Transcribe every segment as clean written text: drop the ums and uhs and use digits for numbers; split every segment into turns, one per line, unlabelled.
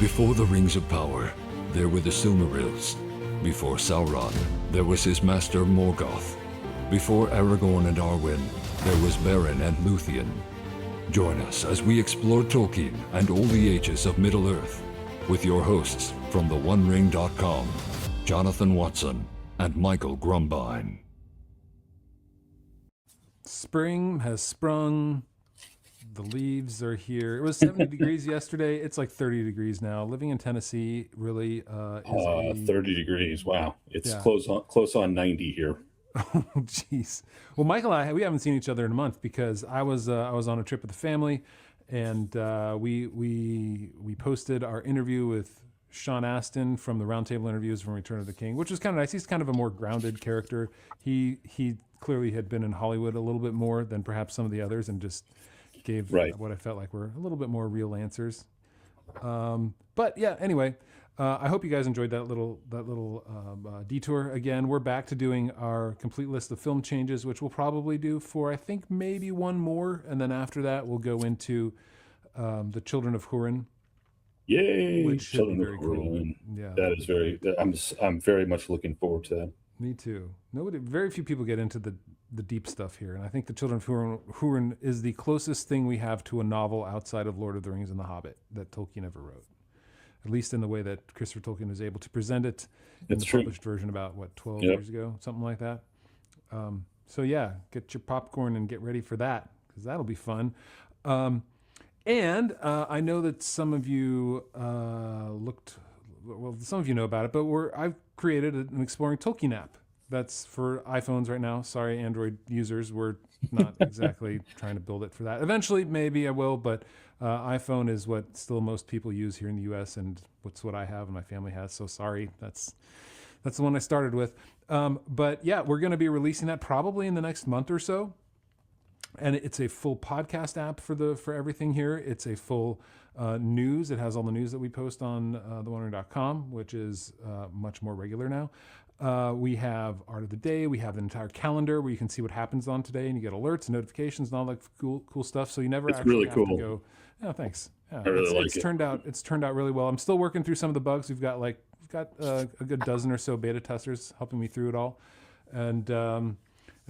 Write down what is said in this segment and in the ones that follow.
Before the Rings of Power, there were the Silmarils. Before Sauron, there was his master Morgoth. Before Aragorn and Arwen, there was Beren and Luthien. Join us as we explore Tolkien and all the ages of Middle-earth with your hosts from theonering.com, Jonathan Watson and Michael Grumbine.
Spring has sprung. The leaves are here. It was 70 degrees yesterday. It's like 30 degrees now. Living in Tennessee really is
30 degrees. Wow. It's close on 90 here.
Oh, jeez. Well, Michael and I, we haven't seen each other in a month because I was on a trip with the family, and we posted our interview with Sean Astin from the Roundtable Interviews from Return of the King, which was kind of nice. He's kind of a more grounded character. He clearly had been in Hollywood a little bit more than perhaps some of the others, and just gave what I felt like were a little bit more real answers. But yeah, anyway, I hope you guys enjoyed that little detour. Again, we're back to doing our complete list of film changes, which we'll probably do for, I think, maybe one more. And then after that, we'll go into the Children of Hurin.
Yay!
Which should be
Children
very
of
cool.
Hurin.
Yeah,
That is I'm very much looking forward to that.
me too. Very few people get into the deep stuff here, and I think the Children of Hurin is the closest thing we have to a novel outside of Lord of the Rings and The Hobbit that Tolkien ever wrote, at least in the way that Christopher Tolkien was able to present it in the published version about 12 years ago, something like that. So yeah, get your popcorn and get ready for that, because that'll be fun. And I know that some of you some of you know about it, but I've created an Exploring Tolkien app. That's for iPhones right now. Sorry, Android users. We're not exactly trying to build it for that. Eventually, maybe I will, but iPhone is what still most people use here in the U.S., and what's what I have and my family has. So sorry, that's the one I started with. But yeah, we're going to be releasing that probably in the next month or so. And it's a full podcast app for everything here. It's a full news. It has all the news that we post on theonering.com, which is much more regular now. We have Art of the Day. We have an entire calendar where you can see what happens on today, and you get alerts and notifications and all that cool stuff. So you never actually have to go. Yeah, thanks. Yeah,
I really like
it's
it.
turned out really well. I'm still working through some of the bugs. We've got a good dozen or so beta testers helping me through it all, and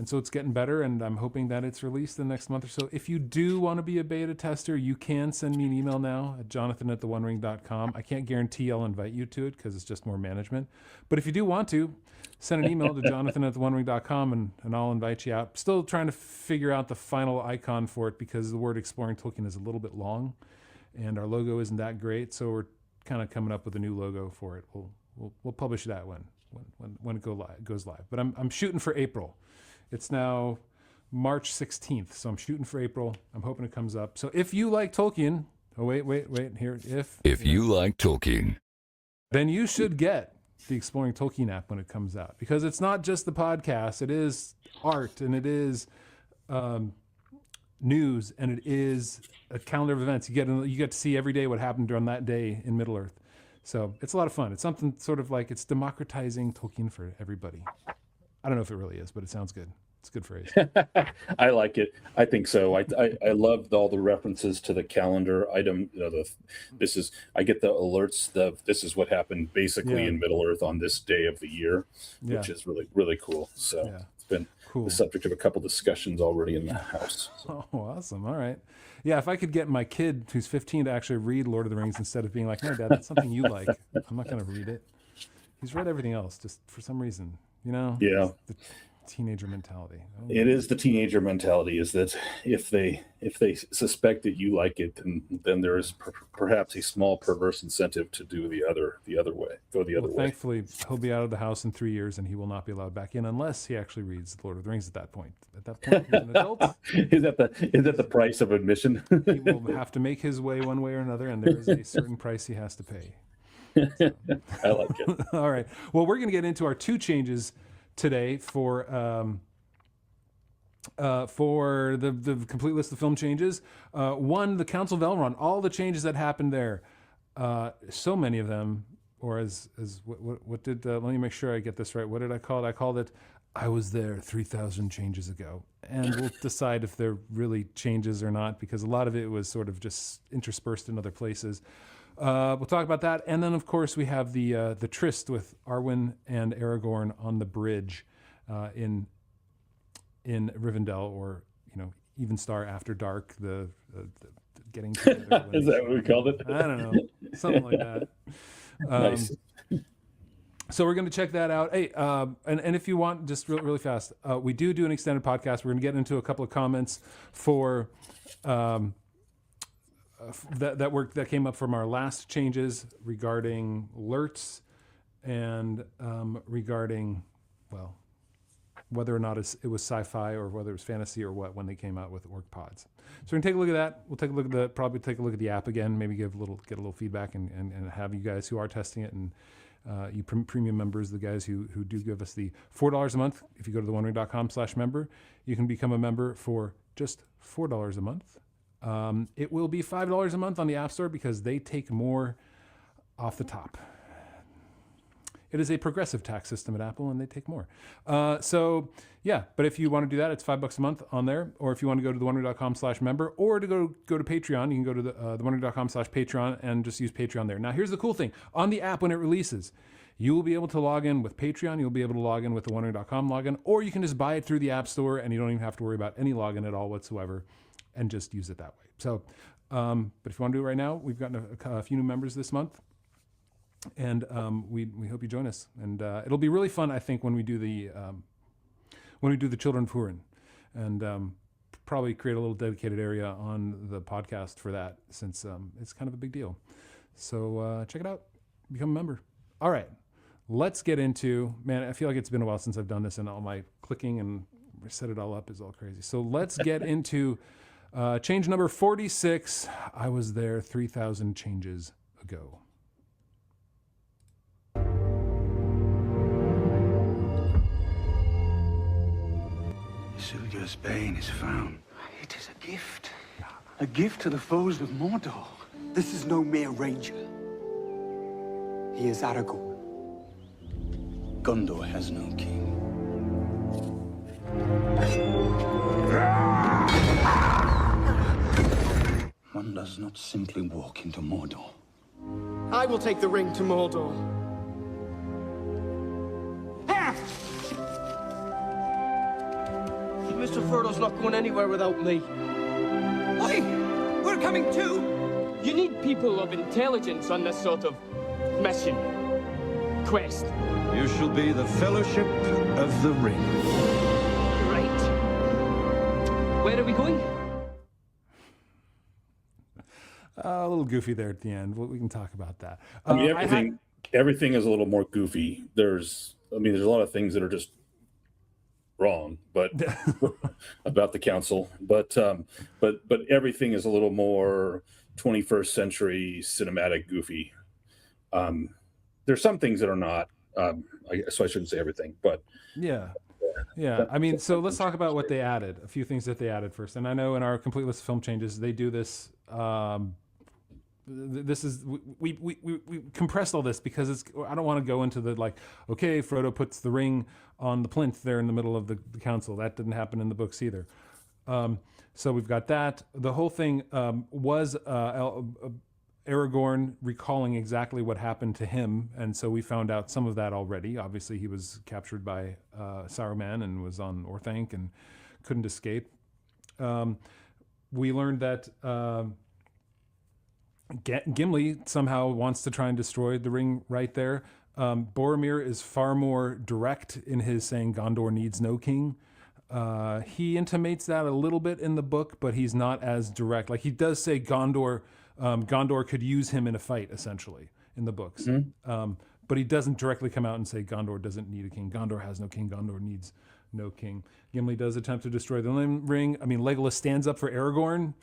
so it's getting better, and I'm hoping that it's released in the next month or so. If you do want to be a beta tester, you can send me an email now at jonathan@theonering.com. I can't guarantee I'll invite you to it because it's just more management. But if you do want to, send an email to jonathan@theonering.com, and I'll invite you out. Still trying to figure out the final icon for it because the word Exploring Tolkien is a little bit long, and our logo isn't that great. So we're kind of coming up with a new logo for it. We'll publish that when it goes live. But I'm shooting for April. It's now March 16th, so I'm shooting for April. I'm hoping it comes up. So if you like Tolkien, here.
If you like Tolkien,
then you should get the Exploring Tolkien app when it comes out, because it's not just the podcast. It is art, and it is news, and it is a calendar of events. You get to see every day what happened during that day in Middle-earth. So it's a lot of fun. It's something sort of like it's democratizing Tolkien for everybody. I don't know if it really is, but it sounds good. It's a good phrase.
I like it. I think so. I loved all the references to the calendar item. I get the alerts. This is what happened basically in Middle Earth on this day of the year, which is really, really cool. So it's been the subject of a couple discussions already in the house. So.
Oh, awesome. All right. Yeah, if I could get my kid who's 15 to actually read Lord of the Rings instead of being like, no, Dad, that's something you like. I'm not going to read it. He's read everything else just for some reason. Yeah. The teenager mentality.
It is the teenager mentality, is that if they suspect that you like it, then there is perhaps a small perverse incentive to do the other way. Go the other way.
Thankfully, he'll be out of the house in 3 years, and he will not be allowed back in unless he actually reads Lord of the Rings at that point. At that point, he's an adult.
Is that the price of admission?
He will have to make his way one way or another, and there is a certain price he has to pay.
So. I like it.
All right. Well, we're going to get into our two changes today for the complete list of film changes. One, the Council of Elrond, all the changes that happened there. So many of them, or what did, let me make sure I get this right. What did I call it? I called it I was there 3,000 changes ago. And we'll decide if they're really changes or not, because a lot of it was sort of just interspersed in other places. We'll talk about that. And then, of course, we have the tryst with Arwen and Aragorn on the bridge in Rivendell, or, Evenstar After Dark, the getting together.
Is that what we called it?
I don't know. Something like that.
Nice.
So we're going to check that out. Hey, and if you want, just really fast, we do an extended podcast. We're going to get into a couple of comments for that came up from our last changes regarding Lurtz and regarding, well, whether or not it was sci-fi or whether it was fantasy or what when they came out with orc pods. So we're gonna take a look at that. We'll take a look at probably take a look at the app again, maybe get a little feedback and have you guys who are testing it and you premium members, the guys who do give us the $4 a month. If you go to theonering.com/member, you can become a member for just $4 a month. It will be $5 a month on the App Store because they take more off the top. It is a progressive tax system at Apple, and they take more. So yeah, but if you want to do that, it's $5 a month on there. Or if you want to go to theonering.com/member, or to go to Patreon, you can go to theonering.com/Patreon and just use Patreon there. Now, here's the cool thing: on the app when it releases, you will be able to log in with Patreon. You'll be able to log in with the theonering.com login, or you can just buy it through the App Store, and you don't even have to worry about any login at all whatsoever, and just use it that way. So, but if you want to do it right now, we've gotten a few new members this month. And we hope you join us, and it'll be really fun. I think when we do the Children of Hurin, and probably create a little dedicated area on the podcast for that, since it's kind of a big deal. So check it out, become a member. All right, let's get into, man, I feel like it's been a while since I've done this, and all my clicking and set it all up is all crazy. So let's get into change number 46. I was there 3,000 changes ago.
Isildur's bane is found. It is a gift. A gift to the foes of Mordor.
This is no mere ranger. He is Aragorn.
Gondor has no king. One does not simply walk into Mordor.
I will take the ring to Mordor.
Mr. Frodo's not going anywhere without me.
Oi! We're coming too!
You need people of intelligence on this sort of mission. Quest.
You shall be the Fellowship of the Ring.
Right. Where are we going?
A little goofy there at the end. We can talk about that.
I mean, everything is a little more goofy. There's a lot of things that are just wrong, but about the council, but everything is a little more 21st century cinematic goofy. There's some things that are not, so I shouldn't say everything, but
yeah. I mean, so let's talk about what they added, a few things that they added first. And I know in our complete list of film changes, they do this. This is we compressed all this because I don't want to go into the okay, Frodo puts the ring on the plinth there in the middle of the council. That didn't happen in the books either. So we've got that. The whole thing was Aragorn recalling exactly what happened to him, and so we found out some of that already. Obviously, he was captured by Saruman and was on Orthanc and couldn't escape. We learned that Gimli somehow wants to try and destroy the ring right there. Boromir is far more direct in his saying Gondor needs no king. He intimates that a little bit in the book, but he's not as direct. Like, he does say Gondor could use him in a fight, essentially, in the books. Mm-hmm. But he doesn't directly come out and say Gondor doesn't need a king. Gondor has no king. Gondor needs no king. Gimli does attempt to destroy the ring. I mean, Legolas stands up for Aragorn,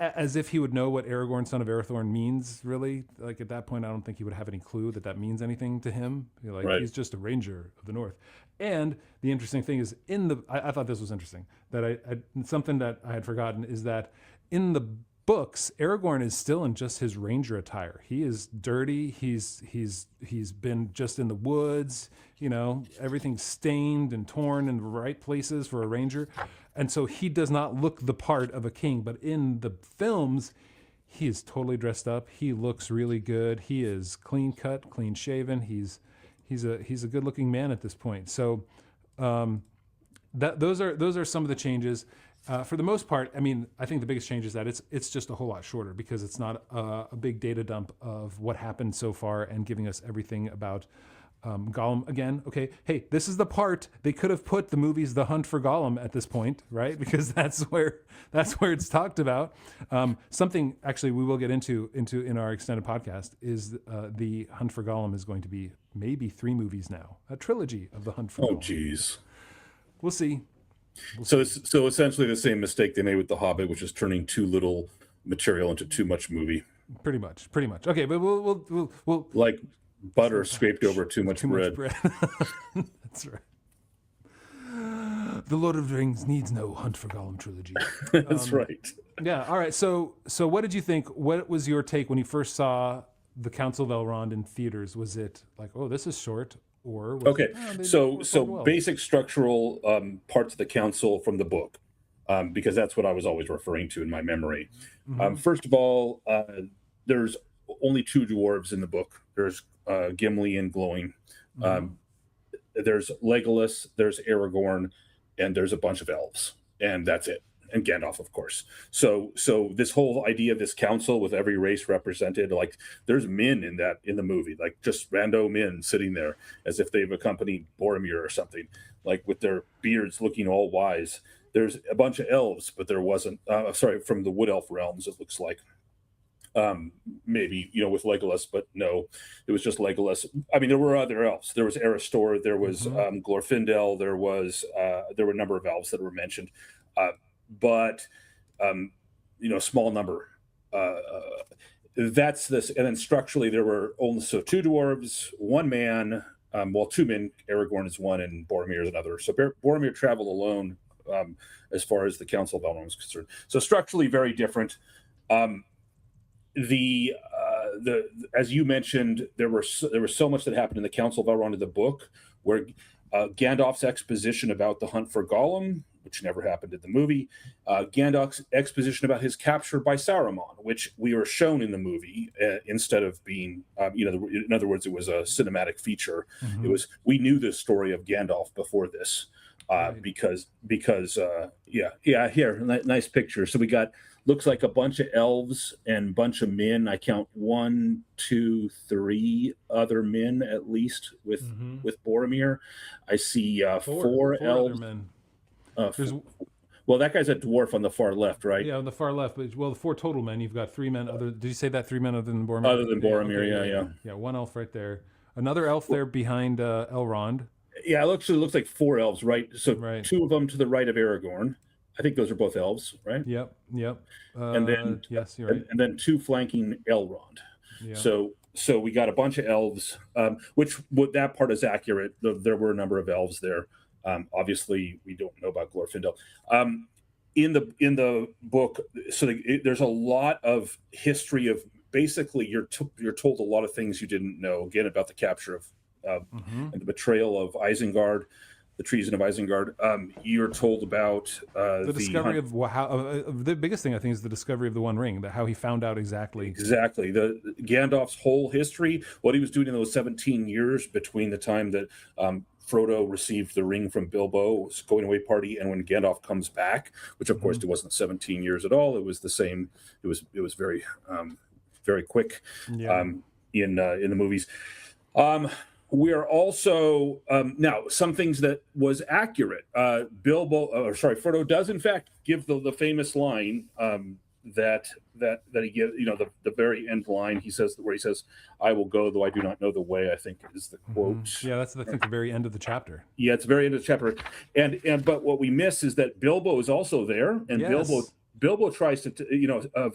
as if he would know what Aragorn, son of Arathorn, means, really. Like, at that point, I don't think he would have any clue that means anything to him. Right. He's just a ranger of the North. And the interesting thing is, I thought this was interesting, that something that I had forgotten is that in the books, Aragorn is still in just his ranger attire. He is dirty. He's been just in the woods. You know, everything's stained and torn in the right places for a ranger, and so he does not look the part of a king. But in the films, he is totally dressed up. He looks really good. He is clean cut, clean shaven. He's a good looking man at this point. So those are some of the changes. For the most part, I mean, I think the biggest change is that it's just a whole lot shorter because it's not a big data dump of what happened so far and giving us everything about Gollum again. Okay, hey, this is the part they could have put the movies The Hunt for Gollum at this point, right? Because that's where it's talked about. Something actually we will get into in our extended podcast is the Hunt for Gollum is going to be maybe 3 movies now, a trilogy of The Hunt for Gollum.
Oh, geez.
We'll see.
So essentially the same mistake they made with The Hobbit, which is turning too little material into too much movie.
Pretty much. Okay, but we'll
like butter scraped over too much bread.
That's right. The Lord of the Rings needs no Hunt for Gollum trilogy.
That's right.
Yeah. All right. So what did you think? What was your take when you first saw the Council of Elrond in theaters? Was it like, oh, this is short? Or was
okay, so basic structural parts of the council from the book, because that's what I was always referring to in my memory. First of all, there's only 2 dwarves in the book. There's Gimli and Glowing. There's Legolas, there's Aragorn, and there's a bunch of elves, and that's it. And Gandalf, of course. So this whole idea of this council with every race represented, like there's men in the movie, like just rando men sitting there as if they've accompanied Boromir or something, like with their beards looking all wise. There's a bunch of elves, but there wasn't. From the Wood Elf realms, it looks like. Maybe with Legolas, but no, it was just Legolas. I mean, there were other elves. There was Aristor. There was Glorfindel. There were a number of elves that were mentioned. But small number. That's this, and then structurally there were only 2 dwarves, 1 man. 2 men. Aragorn is 1, and Boromir is another. So Boromir traveled alone as far as the Council of Elrond is concerned. So structurally very different. As you mentioned, there was so much that happened in the Council of Elrond in the book, where Gandalf's exposition about the hunt for Gollum, which never happened in the movie, Gandalf's exposition about his capture by Saruman, which we were shown in the movie instead of being, in other words, it was a cinematic feature. It was, we knew the story of Gandalf before this, because here, nice picture. So we got, looks like a bunch of elves and a bunch of men. I count 1, 2, 3 other men at least with Boromir. I see 4 elves. Men. Well, that guy's a dwarf on the far left, right?
Yeah, on the far left. But the 4 total men. You've got 3 men. Did you say that 3 men other than Boromir?
Other than Boromir,
yeah. 1 elf right there. Another elf there behind Elrond.
Yeah, it looks like 4 elves, right? So 2 of them to the right of Aragorn. I think those are both elves, right?
Yep.
And then
yes, you're right.
And then 2 flanking Elrond. Yeah. So we got a bunch of elves, that part is accurate. There were a number of elves there. Obviously, we don't know about Glorfindel. In the book, there's a lot of history of basically you're told a lot of things you didn't know. Again, about the capture of and the betrayal of Isengard, the treason of Isengard. You're told about
the discovery of how. The biggest thing I think is the discovery of the One Ring. That how he found out exactly
the Gandalf's whole history, what he was doing in those 17 years between the time that Frodo received the ring from Bilbo, going away party, and when Gandalf comes back, which of course it wasn't 17 years at all. It was the same. It was very very quick in the movies. We are also now some things that was accurate. Frodo does in fact give the famous line that he gives. The very end line he says, "I will go, though I do not know the way." I think is the quote.
Yeah, that's the very end of the chapter.
Yeah, it's the very end of the chapter. But what we miss is that Bilbo is also there, and Bilbo tries to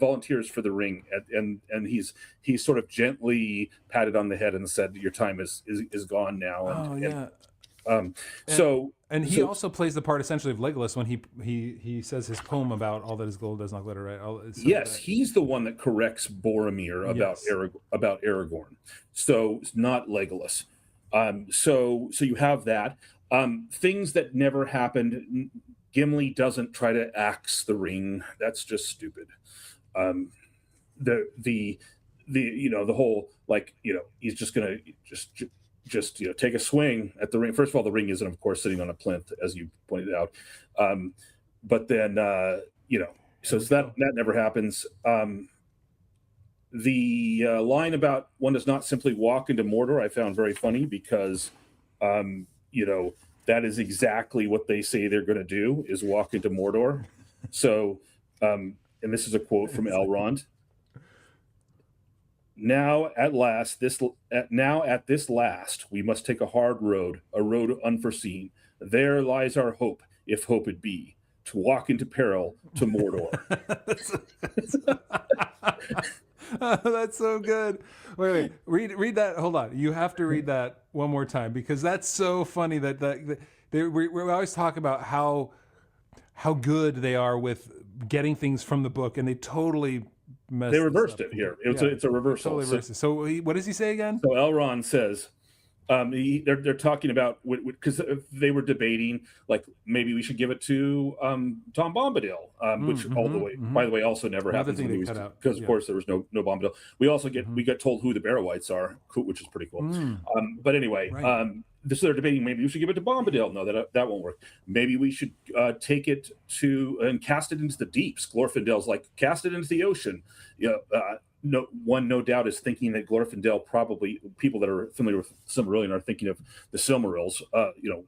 volunteers for the ring, and he's sort of gently patted on the head and said, "Your time is gone now."
And he also plays the part essentially of Legolas when he says his poem about all that is gold does not glitter, right?
Yes, he's the one that corrects Boromir about Aragorn. So it's not Legolas. So you have that. Things that never happened. Gimli doesn't try to axe the ring. That's just stupid. The whole, like, he's just gonna just take a swing at the ring. First of all, the ring isn't, of course, sitting on a plinth, as you pointed out. But then so that never happens. The line about one does not simply walk into Mordor I found very funny, because that is exactly what they say they're going to do, is walk into Mordor. So and this is a quote from Elrond. Now at this last, we must take a hard road, a road unforeseen. There lies our hope, if hope it be, to walk into peril to Mordor.
That's so good. Wait, read that. Hold on. You have to read that one more time, because that's so funny we always talk about how good they are with getting things from the book, and they totally
they reversed it here. It's a reversal.
Totally so what does he say again?
So Elrond says, they're talking about, because they were debating, like, maybe we should give it to Tom Bombadil, which by the way, also never happens in the movies, because of course there was no Bombadil. We also get told who the Barrow-wights are, which is pretty cool. But anyway, so they're debating, maybe we should give it to Bombadil. No, that won't work. Maybe we should take it to and cast it into the deeps. Glorfindel's like, cast it into the ocean. No doubt is thinking that Glorfindel, probably people that are familiar with Silmarillion are thinking of the Silmarils.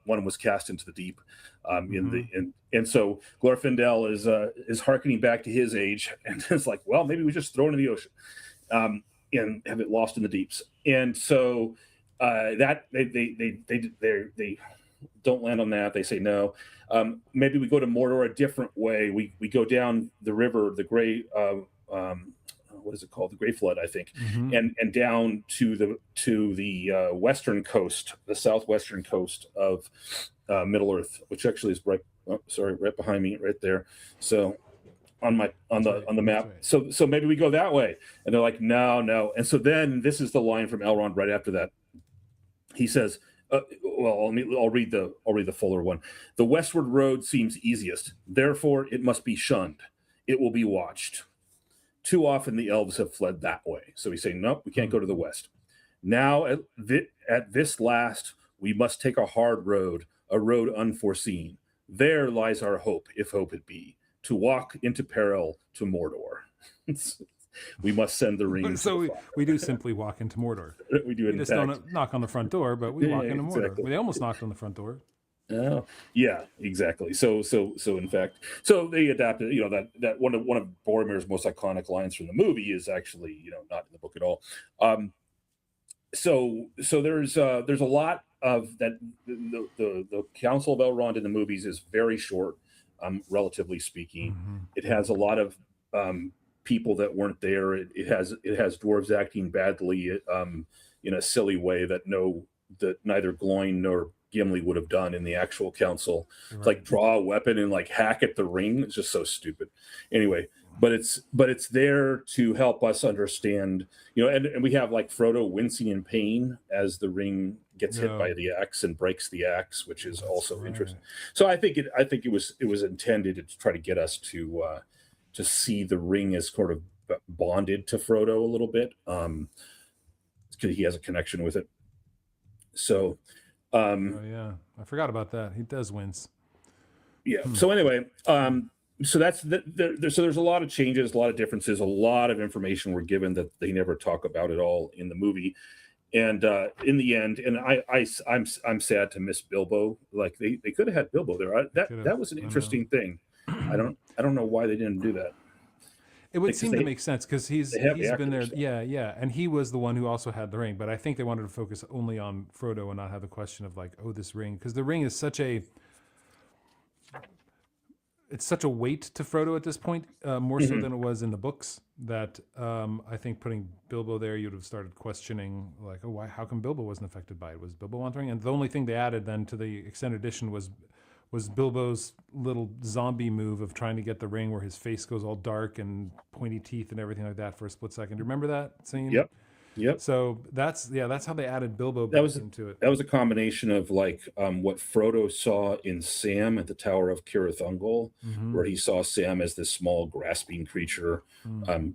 One was cast into the deep, and so Glorfindel is hearkening back to his age, and it's like, well, maybe we just throw it in the ocean, and have it lost in the deeps. And so that they don't land on that. They say no. Maybe we go to Mordor a different way. We go down the river, the Grey. What is it called? The Grey Flood, I think, and down to the western coast, the southwestern coast of Middle Earth, which actually is right behind me, right there. So on the map. Right. So maybe we go that way, and they're like, no. And so then this is the line from Elrond right after that. He says, I'll read the fuller one. The westward road seems easiest, therefore it must be shunned. It will be watched. Too often the elves have fled that way. So he's saying, nope, we can't go to the west. Now at this last, we must take a hard road, a road unforeseen. There lies our hope, if hope it be, to walk into peril to Mordor. We must send the ring.
So we do simply walk into Mordor.
We do it.
We just don't knock on the front door, but we walk into Mordor. Exactly. They almost knocked on the front door.
Yeah, exactly. So in fact, so they adapted. That one of Boromir's most iconic lines from the movie is actually not in the book at all. So there's a lot of that. The Council of Elrond in the movies is very short, relatively speaking. It has a lot of people that weren't there. It has dwarves acting badly in a silly way that neither Gloin nor Gimli would have done in the actual council. Right. It's like draw a weapon and like hack at the ring. It's just so stupid. Anyway, but it's there to help us understand, and we have like Frodo wincing in pain as the ring gets hit by the axe and breaks the axe, which is also interesting. So I think it was intended to try to get us to see the ring as sort of bonded to Frodo a little bit, because he has a connection with it. So.
I forgot about that. He does wince.
Yeah. So anyway, so that's so there's a lot of changes, a lot of differences, a lot of information we're given that they never talk about at all in the movie. And in the end, and I'm sad to miss Bilbo. Like they could have had Bilbo there. That was an interesting thing. I don't know why they didn't do that.
It would seem to make sense because he's been there. Yeah. And he was the one who also had the ring. But I think they wanted to focus only on Frodo and not have the question of like, oh, this ring. Because the ring is such a... it's such a weight to Frodo at this point, more so than it was in the books, that I think putting Bilbo there, you'd have started questioning, like, oh, why? How come Bilbo wasn't affected by it? Was Bilbo on the ring? And the only thing they added then to the extended edition was Bilbo's little zombie move of trying to get the ring, where his face goes all dark and pointy teeth and everything like that for a split second. Do you remember that scene?
Yep.
So that's how they added Bilbo into it.
That was a combination of like what Frodo saw in Sam at the Tower of Cirith Ungol, where he saw Sam as this small grasping creature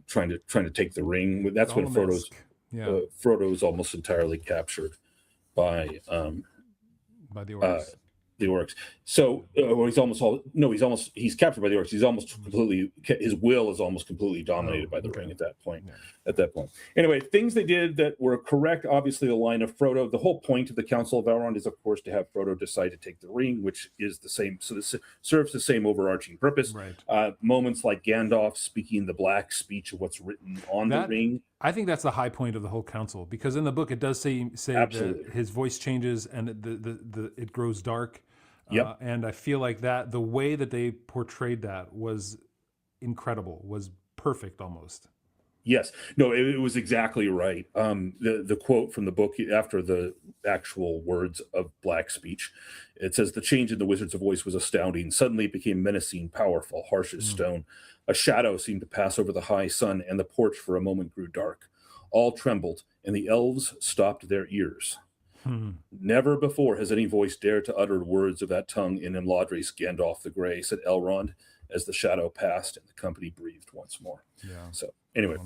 trying to take the ring. That's when Frodo's almost entirely captured by
the orcs.
The orcs. So, he's captured by the orcs. He's almost completely, his will is almost completely dominated by the ring at that point. Anyway, things they did that were correct. Obviously, the line of Frodo. The whole point of the Council of Elrond is, of course, to have Frodo decide to take the ring, which is the same. So this serves the same overarching purpose.
Right.
Moments like Gandalf speaking the black speech of what's written on the ring.
I think that's the high point of the whole council, because in the book it does say that his voice changes and it grows dark.
Yep.
And I feel like that the way that they portrayed that was incredible, was perfect almost.
Yes. No, it was exactly right. The quote from the book after the actual words of black speech, it says, "The change in the wizard's voice was astounding. Suddenly it became menacing, powerful, harsh as stone. A shadow seemed to pass over the high sun, and the porch for a moment grew dark. All trembled, and the elves stopped their ears. Never before has any voice dared to utter words of that tongue in Imladris, Gandalf the Grey," said Elrond, as the shadow passed and the company breathed once more.
Yeah.
So anyway,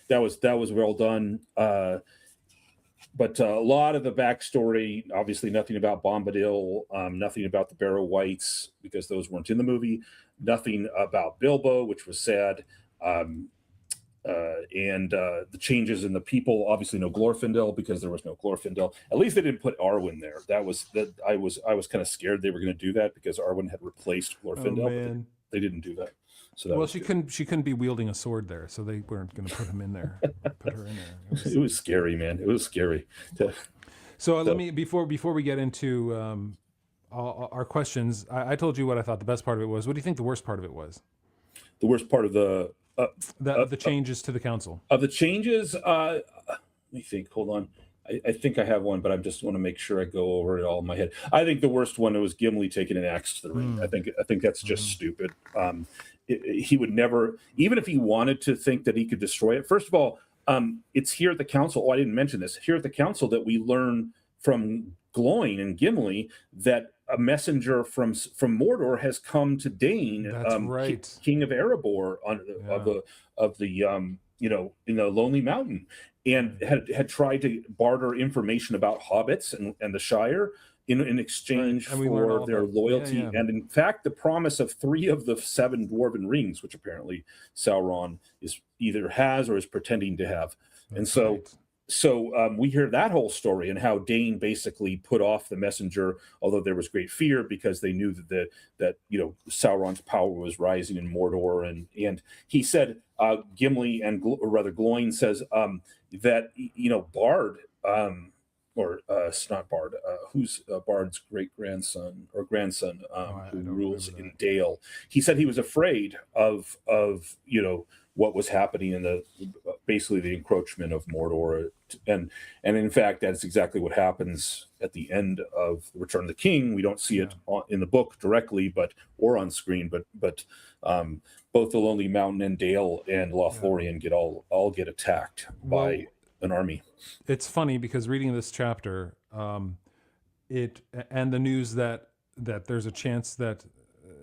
that was well done. But a lot of the backstory, obviously nothing about Bombadil, nothing about the Barrow Wights, because those weren't in the movie, nothing about Bilbo, which was sad. And the changes in the people, obviously no Glorfindel, because there was no Glorfindel. At least they didn't put Arwen there. I was kind of scared they were going to do that, because Arwen had replaced Glorfindel. But they didn't do that. So
she couldn't be wielding a sword there, so they weren't going to put him in there. Put her in there.
It was scary, man. It was scary.
So let me before we get into our questions, I told you what I thought the best part of it was. What do you think the worst part of it was?
The worst part of the
changes to the council.
Of the changes, let me think. Hold on. I think I have one, but I just want to make sure I go over it all in my head. I think the worst one was Gimli taking an axe to the ring. I think that's just stupid. He would never, even if he wanted to think that he could destroy it. First of all, it's here at the council. Oh, I didn't mention this. Here at the council that we learn from Gloin and Gimli that a messenger from Mordor has come to Dane, King of Erebor, of the in the Lonely Mountain, and had tried to barter information about hobbits and the Shire in exchange for their loyalty. And in fact, the promise of 3 of the 7 dwarven rings, which apparently Sauron is either has or is pretending to have. So we hear that whole story, and how Dane basically put off the messenger, although there was great fear, because they knew that Sauron's power was rising in Mordor, and he said, Gimli Gloin says that Bard, it's not Bard, who's Bard's great grandson or grandson, who rules in Dale. He said he was afraid of what was happening in basically the encroachment of Mordor, and in fact that's exactly what happens at the end of Return of the King. We don't see it in the book directly, or on screen, but both the Lonely Mountain and Dale and Lothlorien get attacked by an army.
It's funny because reading this chapter, and the news that there's a chance that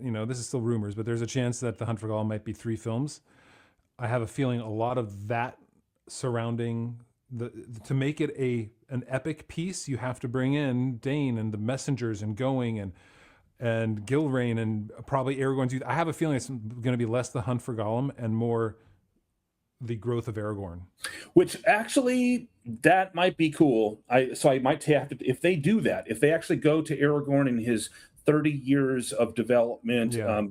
this is still rumors, but there's a chance that The Hunt for Gollum might be 3 films. I have a feeling a lot of that surrounding to make it an epic piece, you have to bring in Dane and the messengers and going and Gilrain and probably Aragorn's youth. I have a feeling it's going to be less The Hunt for Gollum and more the growth of Aragorn.
Which actually, that might be cool. I might have to, if they do that, if they actually go to Aragorn in his 30 years of development.
Yeah.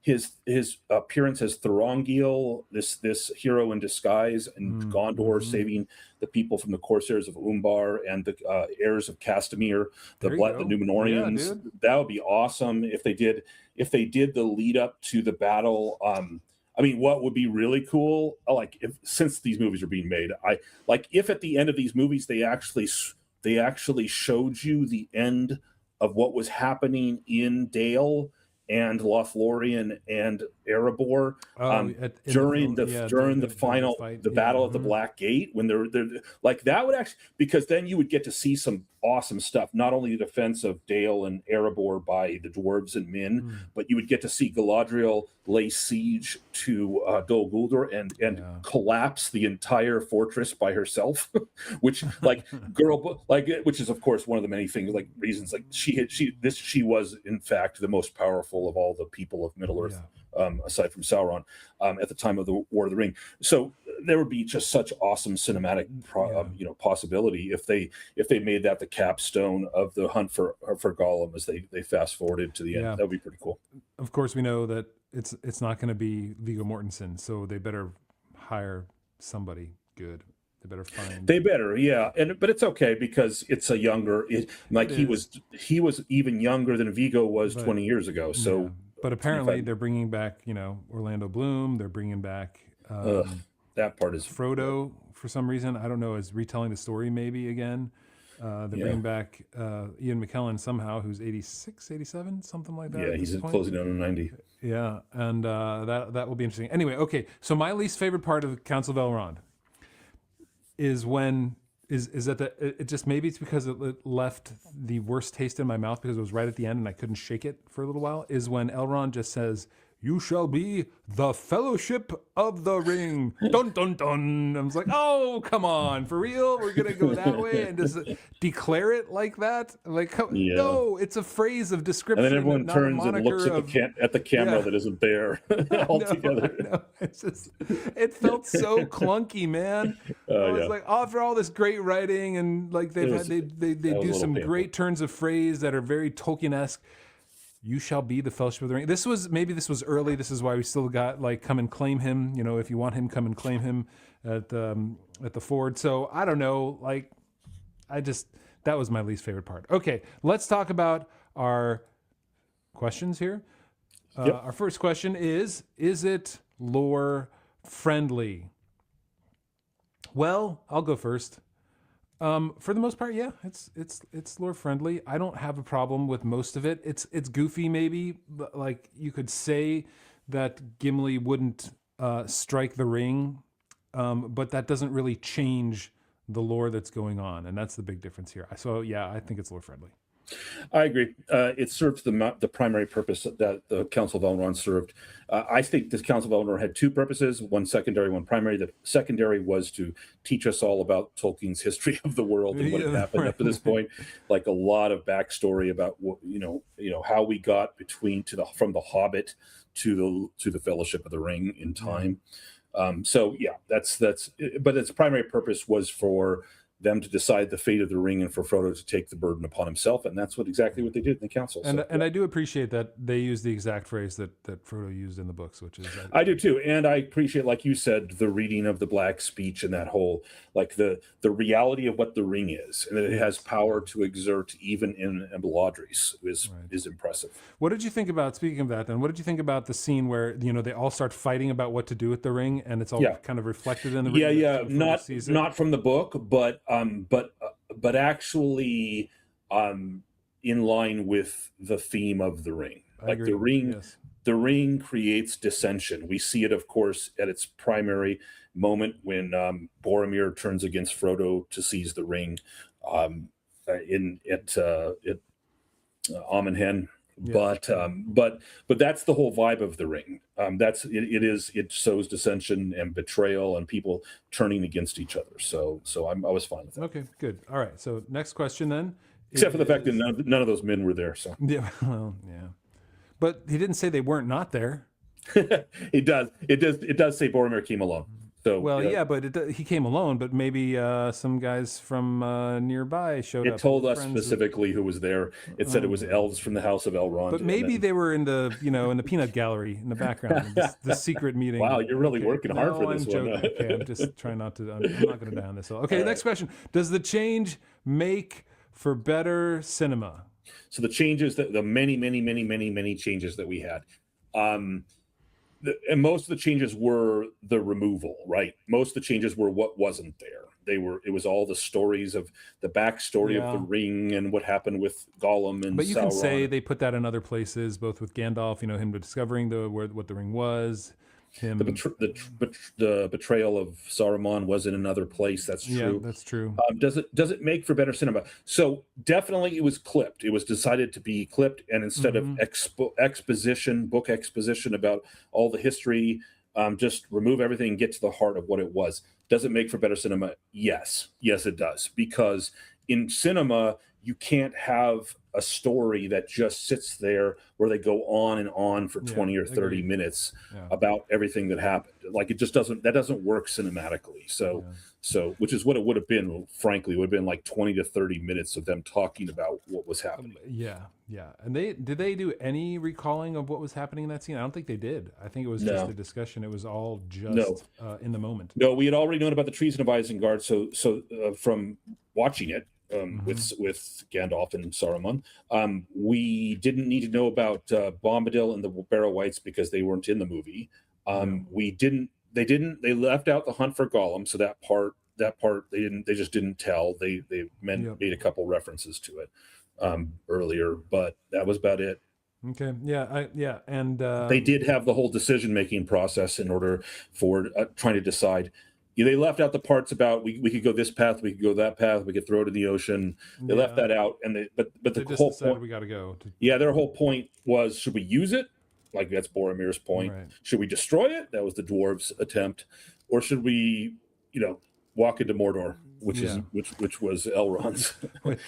His appearance as Thorongil, this hero in disguise in Gondor, saving the people from the Corsairs of Umbar and the heirs of Castamere, the Númenóreans.
Yeah,
that would be awesome if they did the lead up to the battle. I mean, what would be really cool, like since these movies are being made, if at the end of these movies they actually showed you the end of what was happening in Dale and Lothlorien and Erebor during the final
fight.
Battle of the Black Gate, when they're like, that would actually, because then you would get to see some awesome stuff, not only the defense of Dale and Erebor by the dwarves and Min, but you would get to see Galadriel lay siege to Dol Guldur and collapse the entire fortress by herself, which which is of course one of the many things, like reasons, like she was in fact the most powerful of all the people of Middle Earth. Aside from Sauron, at the time of the War of the Ring. So there would be just such awesome cinematic possibility if they made that the capstone of the hunt for Gollum as they fast forwarded to the end. That would be pretty cool.
Of course, we know that it's not going to be Viggo Mortensen, so they better hire somebody good. They better, yeah. But it's okay because it's a younger. He was even younger than Viggo was 20 years ago. So. Yeah. But apparently they're bringing back, Orlando Bloom. They're bringing back
that part is
Frodo for some reason. I don't know, is retelling the story maybe again. They're bringing back Ian McKellen somehow, who's 86, 87, something like that.
Yeah, he's closing in on 90.
Yeah, and that will be interesting. Anyway, okay, so my least favorite part of the Council of Elrond is when... Is that it just, maybe it's because it left the worst taste in my mouth because it was right at the end and I couldn't shake it for a little while, is when Elrond just says, "You shall be the Fellowship of the Ring." Dun, dun, dun. I was like, oh, come on. For real? We're going to go that way and just declare it like that? Like, no, it's a phrase of description.
And then everyone turns and looks at the camera that isn't there altogether.
No, it's just, it felt so clunky, man. I was like, after all this great writing and like they do some great turns of phrase that are very Tolkien-esque. You shall be the Fellowship of the Ring. This was early. This is why we still got like come and claim him. If you want him, come and claim him at the ford. So I don't know. Like, that was my least favorite part. Okay, let's talk about our questions here. Our first question is it lore friendly? Well, I'll go first. For the most part, yeah, it's lore friendly. I don't have a problem with most of it. It's goofy, maybe, but like you could say that Gimli wouldn't strike the ring, but that doesn't really change the lore that's going on, and that's the big difference here. So yeah, I think it's lore friendly.
I agree. It served the primary purpose that the Council of Elrond served. I think the Council of Elrond had two purposes, one secondary, one primary. The secondary was to teach us all about Tolkien's history of the world and what had happened up to this point, like a lot of backstory about how we got from the Hobbit to the Fellowship of the Ring in time. So yeah, but its primary purpose was for them to decide the fate of the ring and for Frodo to take the burden upon himself, and that's exactly what they did in the council.
And I do appreciate that they used the exact phrase that Frodo used in the books, which is
I do too, and I appreciate, like you said, the reading of the Black speech and that whole like the reality of what the ring is, and that it has power to exert even in Bellatrix is impressive.
What did you think about, speaking of that? Then what did you think about the scene where they all start fighting about what to do with the ring, and it's all kind of reflected in the ring?
Not from the book, but actually in line with the theme of the ring. Like the ring, the ring creates dissension. We see it, of course, at its primary moment when Boromir turns against Frodo to seize the ring at Amon-Hen. Yeah. But that's the whole vibe of the ring. It sows dissension and betrayal and people turning against each other. So I was fine with that.
Okay, good. All right. So next question then.
Except for the fact that none of those men were there. So
yeah, well, yeah. But he didn't say they weren't not there.
It does say Boromir came alone. So
Well, yeah, but he came alone. But maybe some guys from nearby showed up.
it told us
friends
specifically who was there. It said it was elves from the House of Elrond.
But maybe they were in the in the peanut gallery in the background, the secret meeting.
Wow, you're really working hard for this
I'm
one.
Joking. Okay, I'm just trying not to. I'm not going to die on this hill. Okay, next question: does the change make for better cinema?
So the changes, the many changes that we had. And most of the changes were the removal, right? Most of the changes were what wasn't there. It was all the stories of the backstory of the ring and what happened with Gollum and
But you
Sauron.
can say they put that in other places, both with Gandalf, him discovering what the ring was. Him,
the betrayal of Saruman was in another place. That's true.
Yeah, that's true.
Does it make for better cinema? So definitely it was clipped. It was decided to be clipped, and instead of book exposition about all the history, just remove everything and get to the heart of what it was. Does it make for better cinema? Yes, it does. Because in cinema, you can't have a story that just sits there where they go on and on for 20 or 30 minutes about everything that happened. Like it just doesn't work cinematically. So which is what it would have been, frankly. It would have been like 20 to 30 minutes of them talking about what was happening.
Yeah. And did they do any recalling of what was happening in that scene? I don't think they did. I think it was just a discussion. It was all just in the moment.
No, we had already known about the treason of Isengard. So from watching it, with Gandalf and Saruman. We didn't need to know about Bombadil and the Barrow-wights because they weren't in the movie. They left out the hunt for Gollum, so that part they just didn't tell. They made a couple references to it earlier, but that was about it.
Okay. And
they did have the whole decision-making process in order for trying to decide. They left out the parts about we could go this path, we could go that path, we could throw it in the ocean. They left that out, and but the whole point
we got to go.
Their whole point was: should we use it? Like that's Boromir's point. Right. Should we destroy it? That was the dwarves' attempt, or should we, walk into Mordor, which was Elrond's and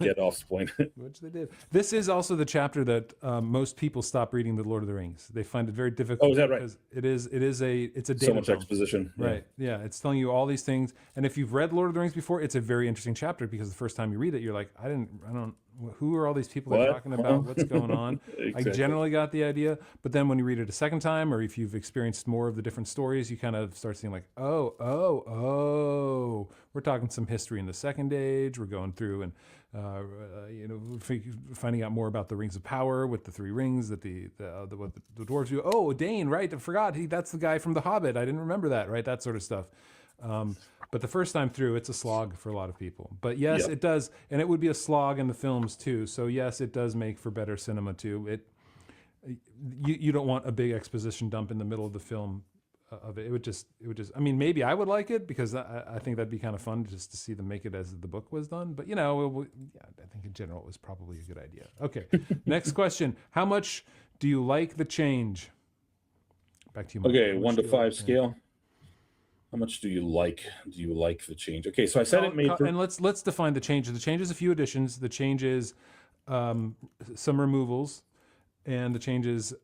Gandalf's point.
Which they did. This is also the chapter that most people stop reading the Lord of the Rings. They find it very difficult.
Oh, is that right?
Because it's a data
so much
dump.
exposition.
Right. Yeah. It's telling you all these things. And if you've read Lord of the Rings before, it's a very interesting chapter because the first time you read it, you're like, who are all these people that are talking about? What's going on? Exactly. I generally got the idea, but then when you read it a second time, or if you've experienced more of the different stories, you kind of start seeing like, we're talking some history in the Second Age. We're going through and finding out more about the Rings of Power with the three rings that the dwarves do. Oh, Dane, right? I forgot. That's the guy from The Hobbit. I didn't remember that. Right, that sort of stuff. But the first time through, it's a slog for a lot of people. But yes, it does, and it would be a slog in the films too. So yes, it does make for better cinema too. You don't want a big exposition dump in the middle of the film of it. It would just. I mean, maybe I would like it because I think that'd be kind of fun just to see them make it as the book was done. But I think in general it was probably a good idea. Okay, next question: how much do you like the change? Back to you, Mike.
Okay, 1 to 5 scale. How much do you like the change? Okay, so I said it made.
And let's define the change. The change is a few additions. The change is some removals, and the change is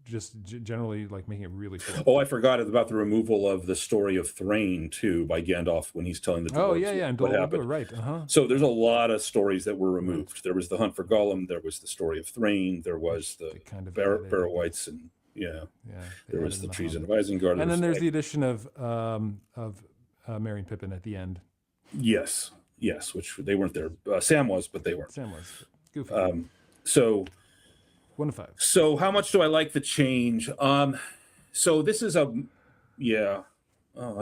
just generally like making it really cool.
Oh, I forgot about the removal of the story of Thrain too by Gandalf when he's telling the dwarves
and
what happened.
Right.
So there's a lot of stories that were removed. There was the hunt for Gollum. There was the story of Thrain. There was the kind of Barrow-wights and. There was the treason of Isengard,
and then there's the addition of Merry and Pippin at the end.
Yes, which they weren't there. Sam was, but they weren't.
Sam was. Goofy.
So
1 to 5.
So how much do I like the change? So this is I got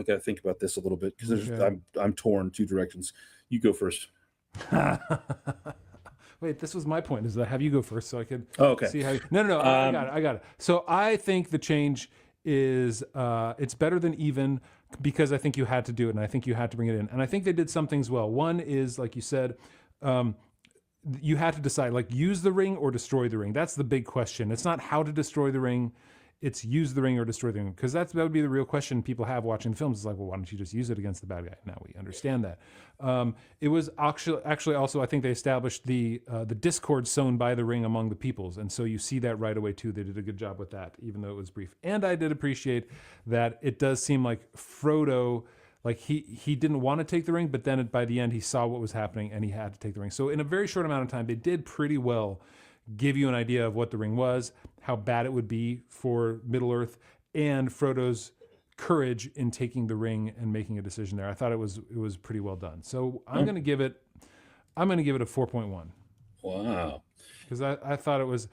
to think about this a little bit because I'm torn 2 directions. You go first.
Wait, this was my point, is that have you go first so I could see how you... No, I got it. So I think the change is, it's better than even because I think you had to do it and I think you had to bring it in. And I think they did some things well. One is, like you said, you had to decide, like, use the ring or destroy the ring. That's the big question. It's not how to destroy the ring. it's use the ring or destroy the ring, because that would be the real question people have watching the films. It's like, well, why don't you just use it against the bad guy? Now we understand that. It was actually also, I think they established the discord sown by the ring among the peoples, and so you see that right away too. They did a good job with that, even though it was brief. And I did appreciate that it does seem like Frodo, like he didn't want to take the ring, but then by the end he saw what was happening and he had to take the ring. So in a very short amount of time, they did pretty well give you an idea of what the ring was, how bad it would be for Middle-earth, and Frodo's courage in taking the ring and making a decision there. I thought it was pretty well done. So I'm going to give it a 4.1.
Wow.
Because I thought it was,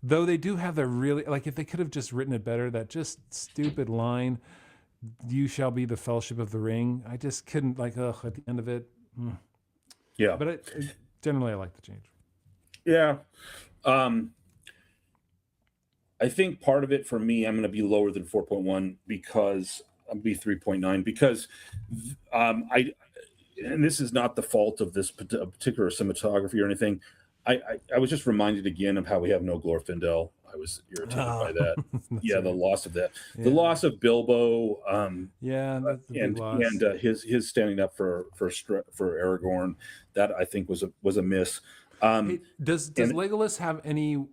though they do have the really, like if they could have just written it better, that just stupid line, "You shall be the Fellowship of the Ring." I just couldn't, like, at the end of it.
Yeah.
But generally I like the change.
Yeah. I think part of it for me, I'm going to be lower than 4.1 because I'll be 3.9 because and this is not the fault of this particular cinematography or anything. I was just reminded again of how we have no Glorfindel. I was irritated by that. Yeah, right. The loss of that. Yeah. The loss of Bilbo.
That's a big loss.
And his standing up for Aragorn. That I think was a miss.
Hey, does Legolas have any?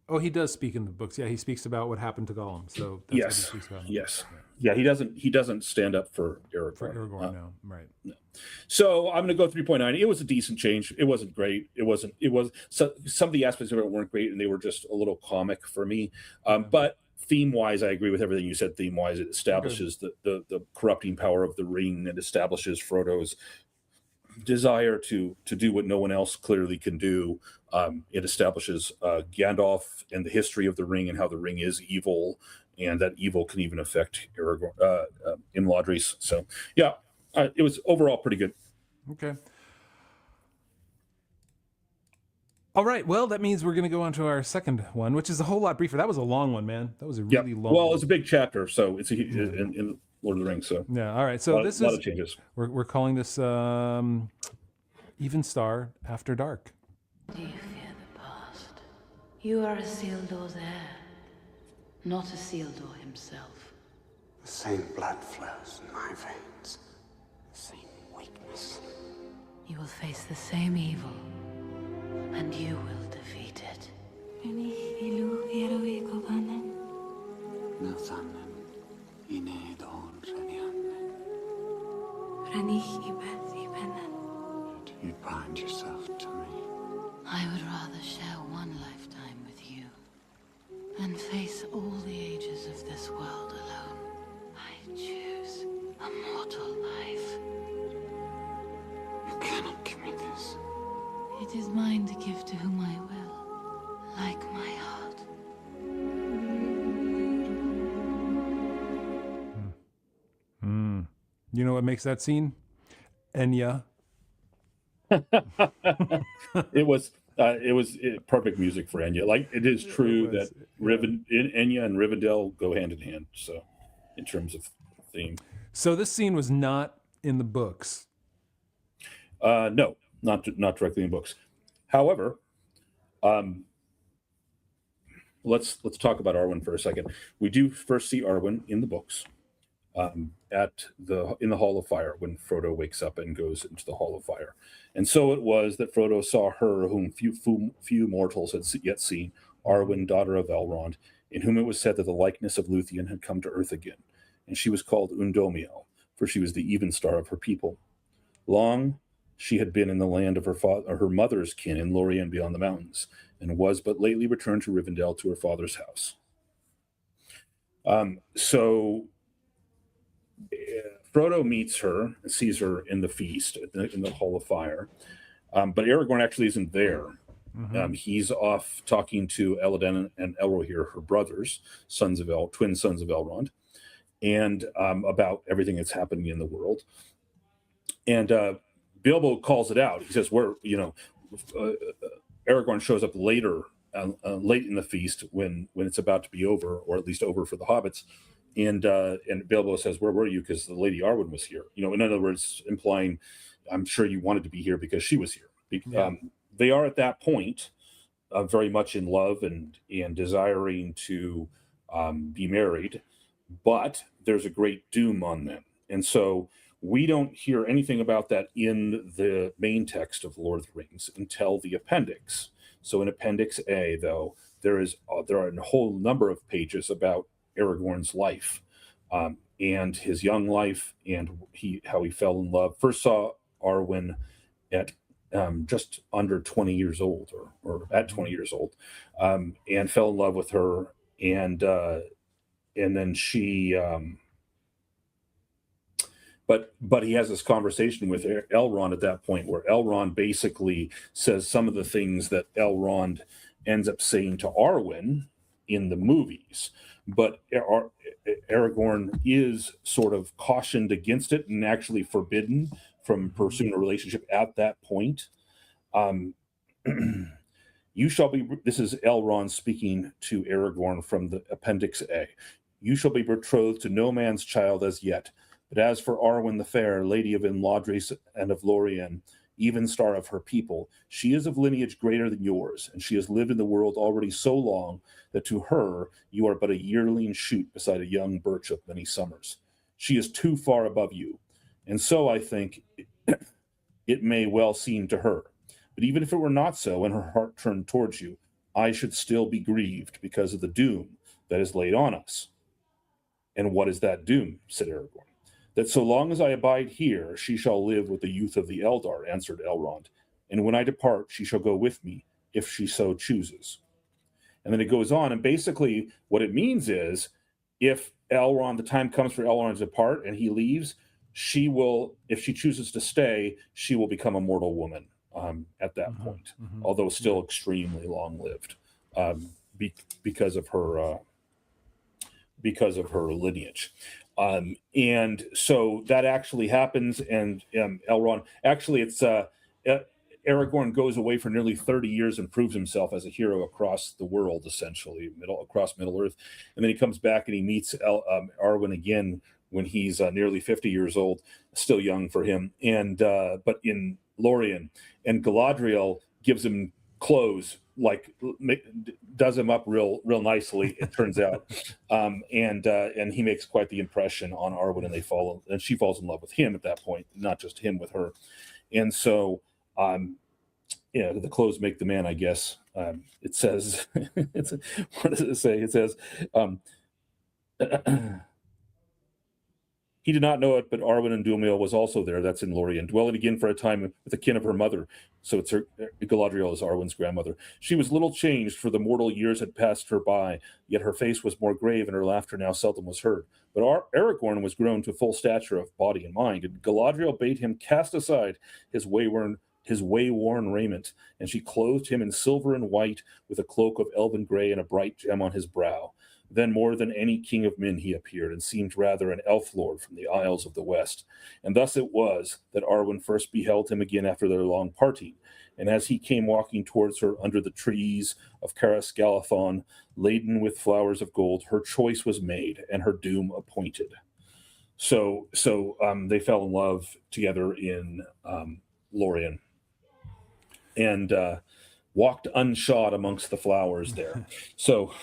Oh, he does speak in the books. Yeah, he speaks about what happened to Gollum. So that's what he speaks about.
Yes. Yeah, he doesn't stand up for Aragorn.
For Aragorn, no, right.
No. So I'm going to go 3.9. It was a decent change. It wasn't great. It was so some of the aspects of it weren't great, and they were just a little comic for me. But theme-wise, I agree with everything you said. Theme-wise, it establishes the corrupting power of the ring, and establishes Frodo's desire to do what no one else clearly can do. It establishes Gandalf and the history of the ring and how the ring is evil, and that evil can even affect Aragorn in Imladris. So yeah, it was overall pretty good.
Okay. All right. Well, that means we're going to go on to our second one, which is a whole lot briefer. That was a long one, man. That was a really long one.
Well, it's a big chapter, so it's in Lord of the Rings. So
yeah. All right. So this is a lot
of changes.
We're calling this Even Star After Dark.
Do you fear the past? You are Isildur's heir, not Isildur himself.
The same blood flows in my veins. The same weakness.
You will face the same evil, and you will defeat it.
You bind yourself to me.
I would rather share one lifetime with you than face all the ages of this world alone. I choose a mortal life.
You cannot give me this.
It is mine to give to whom I will, like my heart.
You know what makes that scene? Enya.
It was perfect music for Enya. Like, it is true that Enya and Rivendell go hand in hand. So, in terms of theme.
So this scene was not in the books.
No, not directly in books. However, let's talk about Arwen for a second. We do first see Arwen in the books. In the Hall of Fire, when Frodo wakes up and goes into the Hall of Fire. And so it was that Frodo saw her whom few mortals had yet seen, Arwen, daughter of Elrond, in whom it was said that the likeness of Luthien had come to earth again. And she was called Undomiel, for she was the even star of her people. Long she had been in the land of her mother's kin in Lorien beyond the mountains, and was but lately returned to Rivendell to her father's house. So Frodo meets her, sees her in the feast, in the Hall of Fire. But Aragorn actually isn't there. Mm-hmm. He's off talking to Elladan and Elrohir, her brothers, twin sons of Elrond, and about everything that's happening in the world. And Bilbo calls it out. He says, Aragorn shows up later, late in the feast when it's about to be over, or at least over for the hobbits. And Bilbo says, "Where were you?" Because the Lady Arwen was here. In other words, implying, I'm sure you wanted to be here because she was here. Yeah. They are at that point very much in love and desiring to be married, but there's a great doom on them. And so we don't hear anything about that in the main text of Lord of the Rings until the appendix. So in Appendix A, though, there are a whole number of pages about Aragorn's life, and his young life, and how he fell in love. First saw Arwen at just under 20 years old, or at 20 years old, and fell in love with her, and then she. But he has this conversation with Elrond at that point, where Elrond basically says some of the things that Elrond ends up saying to Arwen in the movies. But Aragorn is sort of cautioned against it and actually forbidden from pursuing a relationship at that point. You shall be, this is Elrond speaking to Aragorn from the Appendix A. You shall be betrothed to no man's child as yet. But as for Arwen the Fair, lady of Imladris and of Lorien, even star of her people, she is of lineage greater than yours, and she has lived in the world already so long that to her you are but a yearling shoot beside a young birch of many summers. She is too far above you, and so I think it may well seem to her. But even if it were not so, and her heart turned towards you, I should still be grieved because of the doom that is laid on us. And what is that doom? Said Aragorn. That so long as I abide here, she shall live with the youth of the Eldar, answered Elrond. And when I depart, she shall go with me, if she so chooses. And then it goes on, and basically what it means is, if Elrond, the time comes for Elrond to depart and he leaves, she will, if she chooses to stay, she will become a mortal woman at that point, although still extremely long-lived, because of her lineage. And so that actually happens, and Elrond, actually it's Aragorn goes away for nearly 30 years and proves himself as a hero across the world, essentially, across Middle-earth. And then he comes back and he meets Arwen again when he's nearly 50 years old, still young for him, and but in Lorien. And Galadriel gives him clothes, like does him up real nicely, it turns out, and he makes quite the impression on Arwen, and she falls in love with him at that point, not just him with her. And so the clothes make the man, I guess. It says what does it say? It says he did not know it, but Arwen and Dumiel was also there. That's in Lorien, dwelling again for a time with the kin of her mother. So it's Galadriel is Arwen's grandmother. She was little changed, for the mortal years had passed her by, yet her face was more grave, and her laughter now seldom was heard. But Aragorn was grown to full stature of body and mind, and Galadriel bade him cast aside his way-worn raiment, and she clothed him in silver and white, with a cloak of elven grey and a bright gem on his brow. Then more than any king of men he appeared, and seemed rather an elf lord from the Isles of the West. And thus it was that Arwen first beheld him again after their long parting. And as he came walking towards her under the trees of Caras-Galathon, laden with flowers of gold, her choice was made, and her doom appointed. So they fell in love together in Lorien, and walked unshod amongst the flowers there. So,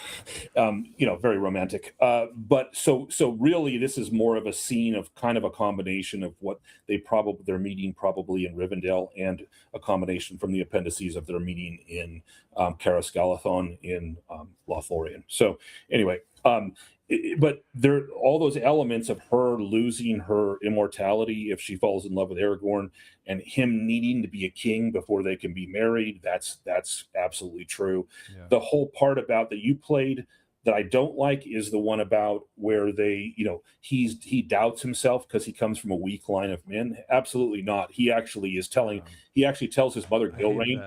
very romantic. But so really, this is more of a scene of kind of a combination of what they're meeting probably in Rivendell, and a combination from the appendices of their meeting in Caras-Galathon in Lothlorien. So anyway, but there, all those elements of her losing her immortality if she falls in love with Aragorn, and him needing to be a king before they can be married, that's absolutely true. Yeah. The whole part about that you played that I don't like is the one about where he doubts himself because he comes from a weak line of men. Absolutely not. He actually tells his mother Gilrain.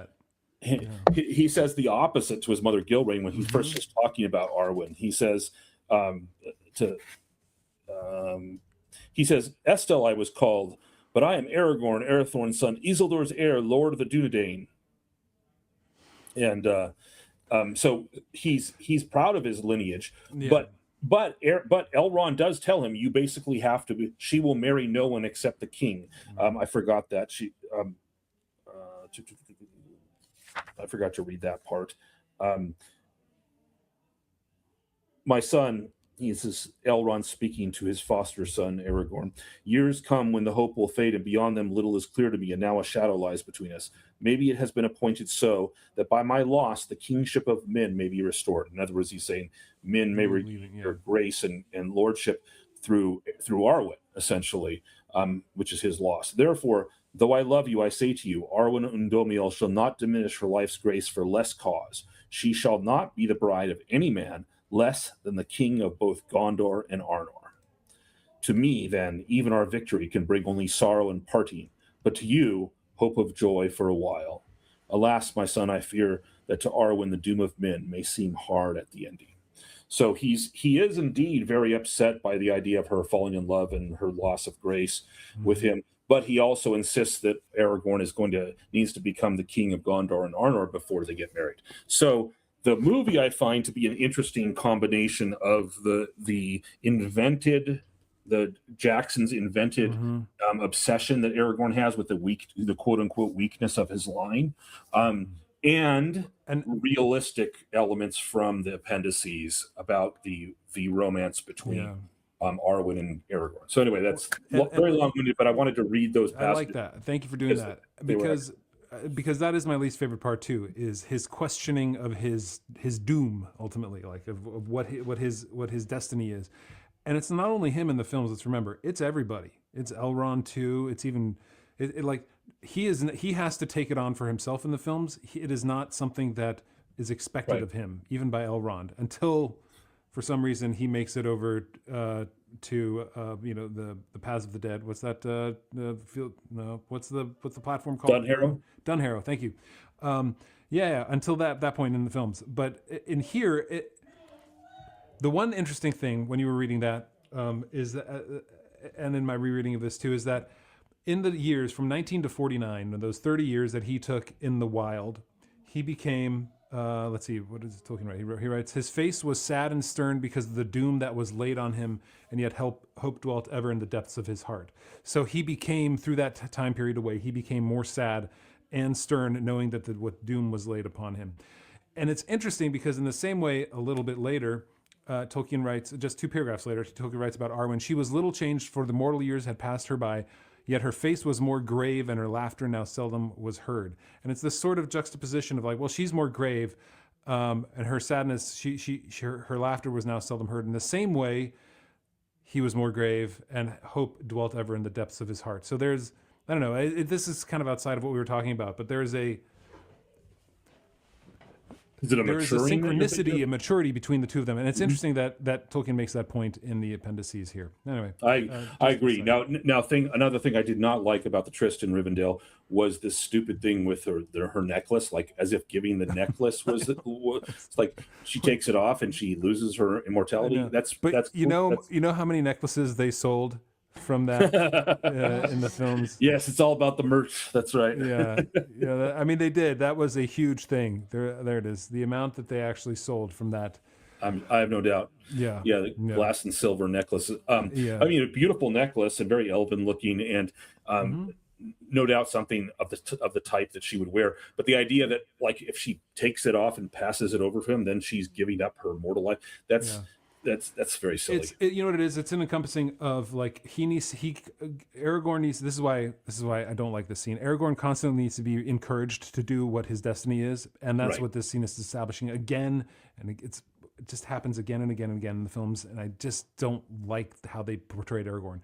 He says the opposite to his mother Gilrain when he first is talking about Arwen. He says, Estel I was called, but I am Aragorn, Arathorn's son, Isildur's heir, Lord of the Dunedain. And so he's proud of his lineage, yeah. But Elrond does tell him, you basically have to be, she will marry no one except the king. I forgot that. I forgot to read that part. My son, this is Elrond speaking to his foster son, Aragorn. Years come when the hope will fade, and beyond them little is clear to me, and now a shadow lies between us. Maybe it has been appointed so that by my loss the kingship of men may be restored. In other words, he's saying men may regain their grace and lordship through Arwen, essentially, which is his loss. Therefore, though I love you, I say to you, Arwen Undomiel shall not diminish her life's grace for less cause. She shall not be the bride of any man less than the king of both Gondor and Arnor. To me, then, even our victory can bring only sorrow and parting, but to you, hope of joy for a while. Alas, my son, I fear that to Arwen the doom of men may seem hard at the ending. So he is indeed very upset by the idea of her falling in love and her loss of grace with him, but he also insists that Aragorn needs to become the king of Gondor and Arnor before they get married. So the movie I find to be an interesting combination of the Jackson's invented obsession that Aragorn has with the quote unquote weakness of his line, and realistic elements from the appendices about the romance between Arwen and Aragorn. So anyway, that's very long-winded, but I wanted to read those passages.
I like that. Thank you for doing that, because that is my least favorite part too, is his questioning of his doom ultimately, like of what his destiny is. And it's not only him in the films, let's remember, it's everybody. It's Elrond too. It's even like he has to take it on for himself in the films. It is not something that is expected of him, even by Elrond, until for some reason he makes it over to the Paths of the Dead. What's that? What's the platform called? Dunharrow. Thank you. Until that point in the films, but in here, the one interesting thing when you were reading that is that, and in my rereading of this too, is that in the years from 19 to 49, those 30 years that he took in the wild, he became. Let's see, what is Tolkien write? He writes, his face was sad and stern because of the doom that was laid on him, and yet hope dwelt ever in the depths of his heart. So he became, through that time period away, he became more sad and stern, knowing that what doom was laid upon him. And it's interesting because in the same way, a little bit later, Tolkien writes, just 2 paragraphs later, Tolkien writes about Arwen, she was little changed, for the mortal years had passed her by, yet her face was more grave, and her laughter now seldom was heard. And it's this sort of juxtaposition of like, well, she's more grave, and her sadness, her laughter was now seldom heard. In the same way, he was more grave, and hope dwelt ever in the depths of his heart. So there's, I don't know, this is kind of outside of what we were talking about, but there is a synchronicity, a maturity between the two of them, and it's interesting that Tolkien makes that point in the appendices here. Anyway,
I agree. Another thing I did not like about the tryst in Rivendell was this stupid thing with her necklace, like as if giving the necklace was it's like she takes it off and she loses her immortality. That's
you know how many necklaces they sold from that in the films.
Yes, it's all about the merch. That's right.
I mean, they did. That was a huge thing. There it is. The amount that they actually sold from that.
I have no doubt. The glass and silver necklace. I mean, a beautiful necklace and very elven looking, and no doubt something of the type that she would wear. But the idea that, like, if she takes it off and passes it over to him, then she's giving up her mortal life. That's very silly.
You know what it is? It's an encompassing of like Aragorn needs. This is why I don't like this scene. Aragorn constantly needs to be encouraged to do what his destiny is, and that's what this scene is establishing again. And it just happens again and again and again in the films, and I just don't like how they portrayed Aragorn.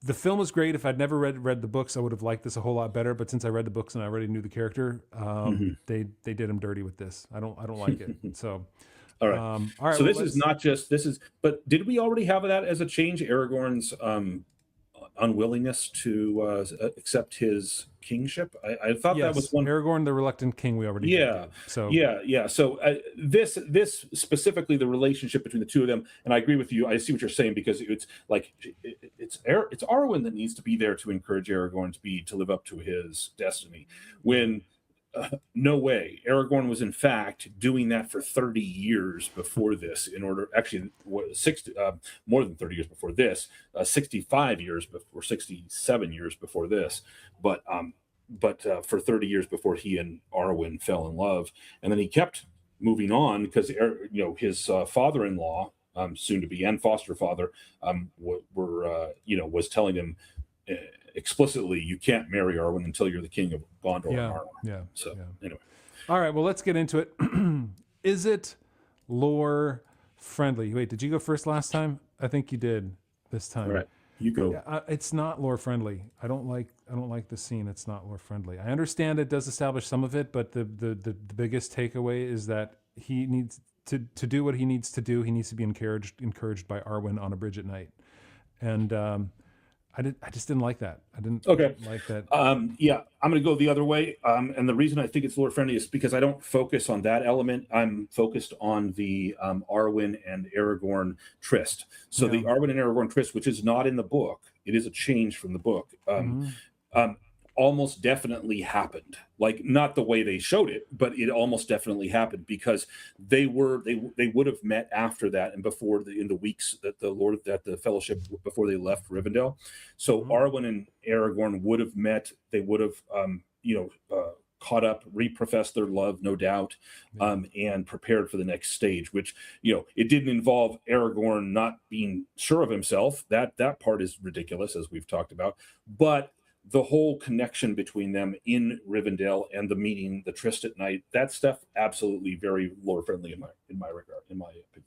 The film was great. If I'd never read the books, I would have liked this a whole lot better. But since I read the books and I already knew the character, they did him dirty with this. I don't like it. So.
All right. So but did we already have that as a change? Aragorn's unwillingness to accept his kingship. I thought that was one.
Aragorn, the reluctant king. We already did. So
So this specifically the relationship between the two of them, and I agree with you. I see what you're saying, because it's like it's Arwen that needs to be there to encourage Aragorn to live up to his destiny. When no way. Aragorn was in fact doing that for 30 years before this, more than 30 years before this, 65 years before, 67 years before this, but for 30 years before he and Arwen fell in love. And then he kept moving on, because his father-in-law, soon to be, and foster father, was telling him explicitly, you can't marry Arwen until you're the king of Gondor and Arwen.
Yeah.
So anyway,
all right. Well, let's get into it. Is it lore friendly? Wait, did you go first last time? I think you did this time.
All right, you go.
Yeah, it's not lore friendly. I don't like the scene. It's not lore friendly. I understand it does establish some of it, but the biggest takeaway is that he needs to do what he needs to do. He needs to be encouraged by Arwen on a bridge at night, and I just didn't like that. I didn't like that.
Yeah, I'm going to go the other way. And the reason I think it's lore friendly is because I don't focus on that element. I'm focused on the Arwen and Aragorn tryst. So the Arwen and Aragorn tryst, which is not in the book, it is a change from the book. Almost definitely happened. Like, not the way they showed it, but it almost definitely happened, because they would have met after that and before in the weeks that the Fellowship, before they left Rivendell. So Arwen and Aragorn would have met. They would have caught up, reprofessed their love, no doubt, and prepared for the next stage, which, it didn't involve Aragorn not being sure of himself. That part is ridiculous, as we've talked about, but the whole connection between them in Rivendell and the meeting, the tryst at night, that stuff absolutely very lore friendly in my regard, in my opinion.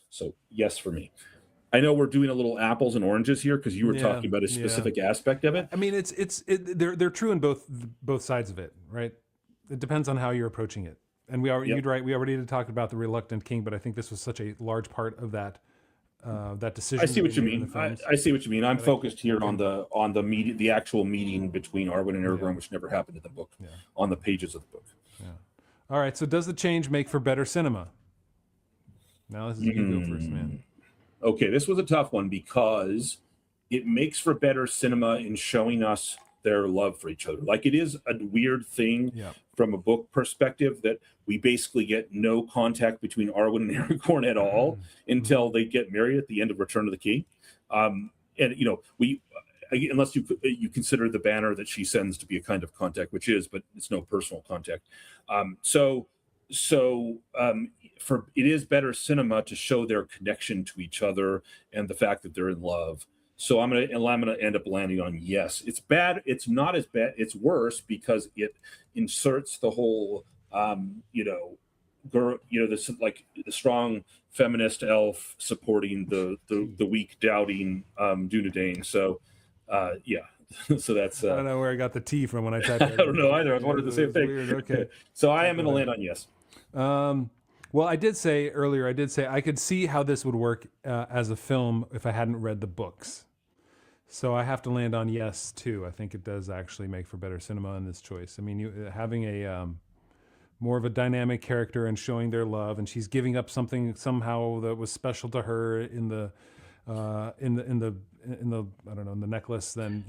So yes, for me. I know we're doing a little apples and oranges here, because you were talking about a specific aspect of it.
I mean, they're true in both sides of it, right? It depends on how you're approaching it. And you'd right. We already talked about the reluctant king, but I think this was such a large part of that decision.
I see what you mean. I see what you mean. I'm focused here on the meeting, the actual meeting between Arwen and Aragorn, which never happened in the book, on the pages of the book.
Yeah. All right. So does the change make for better cinema? Now this is you go first, man.
Okay, this was a tough one, because it makes for better cinema in showing us their love for each other. Like, it is a weird thing from a book perspective that we basically get no contact between Arwen and Aragorn at all until they get married at the end of Return of the King. And unless you consider the banner that she sends to be a kind of contact, which is, but it's no personal contact. It is better cinema to show their connection to each other and the fact that they're in love. So I'm gonna end up landing on yes. It's bad. It's not as bad. It's worse because it inserts the whole, this, like, the strong feminist elf supporting the weak, doubting Dunedain. So, so that's.
I don't know where I got the T from when I typed it.
I don't know either. I was wondering the same thing.
Weird. Okay.
So I am going to land on yes.
Well, I did say earlier, I could see how this would work as a film if I hadn't read the books. So I have to land on yes, too. I think it does actually make for better cinema in this choice. I mean, having a more of a dynamic character and showing their love, and she's giving up something somehow that was special to her in the I don't know, in the necklace. Then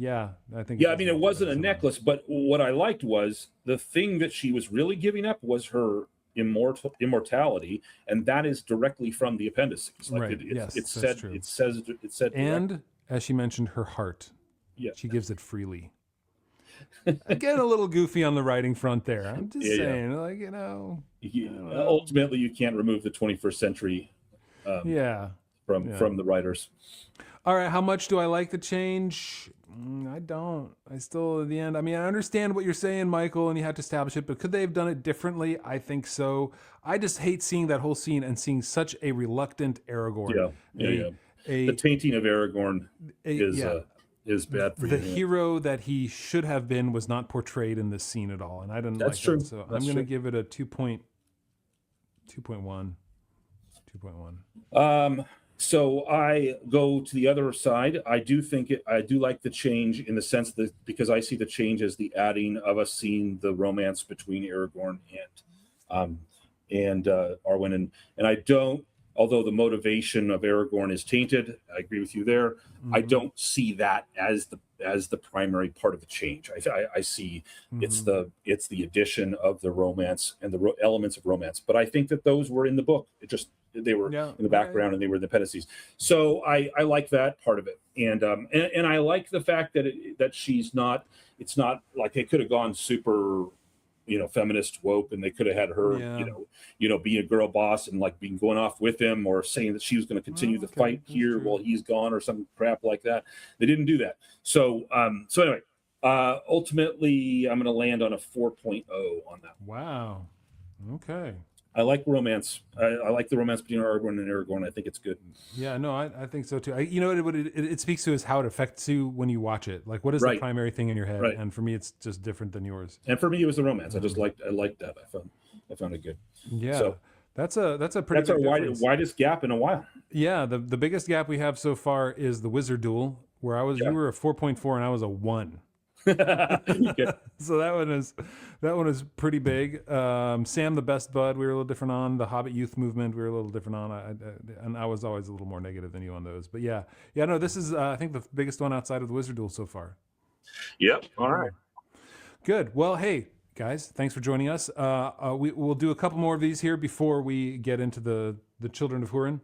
I think.
Yeah, I mean, it wasn't a necklace, but what I liked was the thing that she was really giving up was her immortality, and that is directly from the appendices. Like,
right.
It said
and as she mentioned, her heart.
Yeah,
she gives it freely. Again, a little goofy on the writing front there. I'm just saying, like,
ultimately, you can't remove the 21st century. From the writers.
All right, how much do I like the change? I don't. I still, at the end, I mean, I understand what you're saying, Michael, and you have to establish it, but could they have done it differently? I think so. I just hate seeing that whole scene and seeing such a reluctant Aragorn.
The tainting of Aragorn is bad for you.
The hero that he should have been was not portrayed in this scene at all, and I didn't like
true.
that. So I'm going to give it a 2.1.
So I go to the other side. I do like the change in the sense that, because I see the change as the adding of us seeing the romance between Aragorn and Arwen, and I don't. Although the motivation of Aragorn is tainted, I agree with you there. I don't see that as the primary part of the change. I see it's the addition of the romance and the elements of romance. But I think that those were in the book. They were in the background and they were in the appendices. So I like that part of it, and I like the fact that she's not. It's not like they could have gone super feminist woke, and they could have had her, be a girl boss and like being going off with him, or saying that she was going to continue the fight here while he's gone, or some crap like that. They didn't do that. So anyway, ultimately, I'm going to land on a 4.0 on that.
Wow. Okay.
I like romance. I like the romance between Aragorn and Aragorn. I think it's good.
Yeah, no, I think so too. What it speaks to is how it affects you when you watch it. Like, what is the primary thing in your head?
Right.
And for me, it's just different than yours.
And for me, it was the romance. I liked that. I found it good.
Yeah.
So
that's a pretty.
That's our widest gap in a while.
Yeah, the biggest gap we have so far is the Wizard Duel, where you were a 4.4 and I was a 1. So that one is pretty big. Sam the Best Bud, we were a little different on. The Hobbit Youth Movement, we were a little different on. And I was always a little more negative than you on those. But no, this is I think the biggest one outside of the Wizard Duel so far.
Yep. All right.
Good. Well, hey guys, thanks for joining us. We'll do a couple more of these here before we get into the Children of Hurin.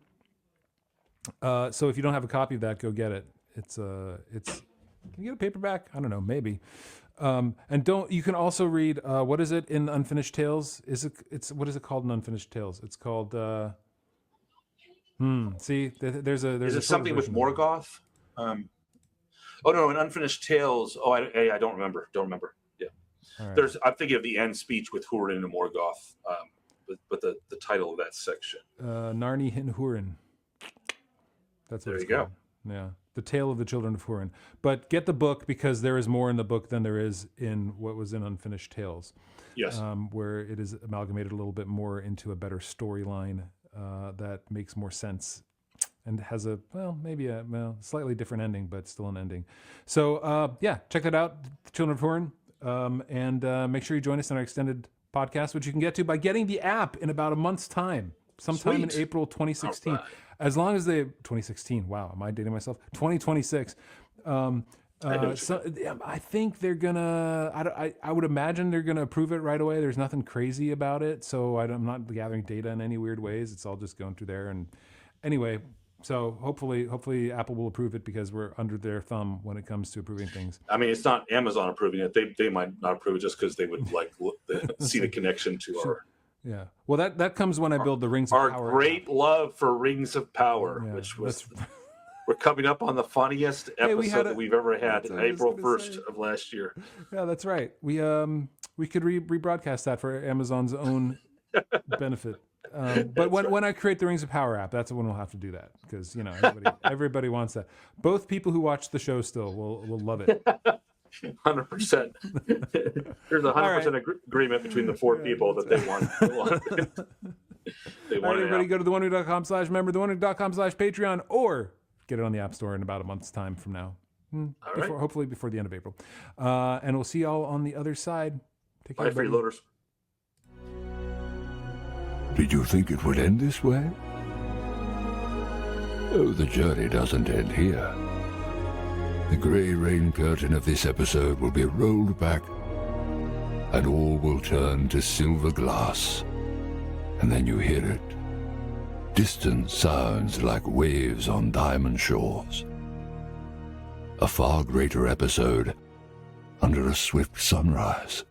So if you don't have a copy of that, go get it. It's Can you get a paperback? I don't know, maybe. And you can also read, what is it in Unfinished Tales? What is it called in Unfinished Tales? It's called, there's
Is it something with Morgoth? No, in Unfinished Tales. Oh, I don't remember. Yeah. Right. I'm thinking of the end speech with Hurin and Morgoth, but the title of that section.
Narni Hin Hurin. That's what it's called. Go. Yeah. The Tale of the Children of Hurin. But get the book, because there is more in the book than there is in what was in Unfinished Tales.
Yes.
Where it is amalgamated a little bit more into a better storyline that makes more sense and has maybe a slightly different ending, but still an ending. So check that out, The Children of Hurin, and make sure you join us in our extended podcast, which you can get to by getting the app in about a month's time, sometime in April 2016. Right. As long as 2016, wow, am I dating myself? 2026. I think they're gonna. I would imagine they're gonna approve it right away. There's nothing crazy about it, so I'm not gathering data in any weird ways. It's all just going through there. And anyway, so hopefully Apple will approve it, because we're under their thumb when it comes to approving things.
I mean, it's not Amazon approving it. They might not approve it just because they would see the connection to our.
Yeah. Well, that comes when I build the Rings of Power.
Our great love for Rings of Power, which was we're coming up on the funniest episode that we've ever had, April 1st of last year.
Yeah, that's right. We could rebroadcast that for Amazon's own benefit. But when I create the Rings of Power app, that's when we'll have to do that, because everybody wants that. Both people who watch the show still will love it.
100%. There's a 100% agreement between the four people that they want.
All right, everybody, go to theonering.com/member, theonering.com/Patreon, or get it on the App Store in about a month's time from now. Hopefully before the end of April. And we'll see y'all on the other side. Take care.
Bye, freeloaders.
Did you think it would end this way? Oh, the journey doesn't end here. The grey rain curtain of this episode will be rolled back, and all will turn to silver glass. And then you hear it. Distant sounds like waves on diamond shores. A far greater episode under a swift sunrise.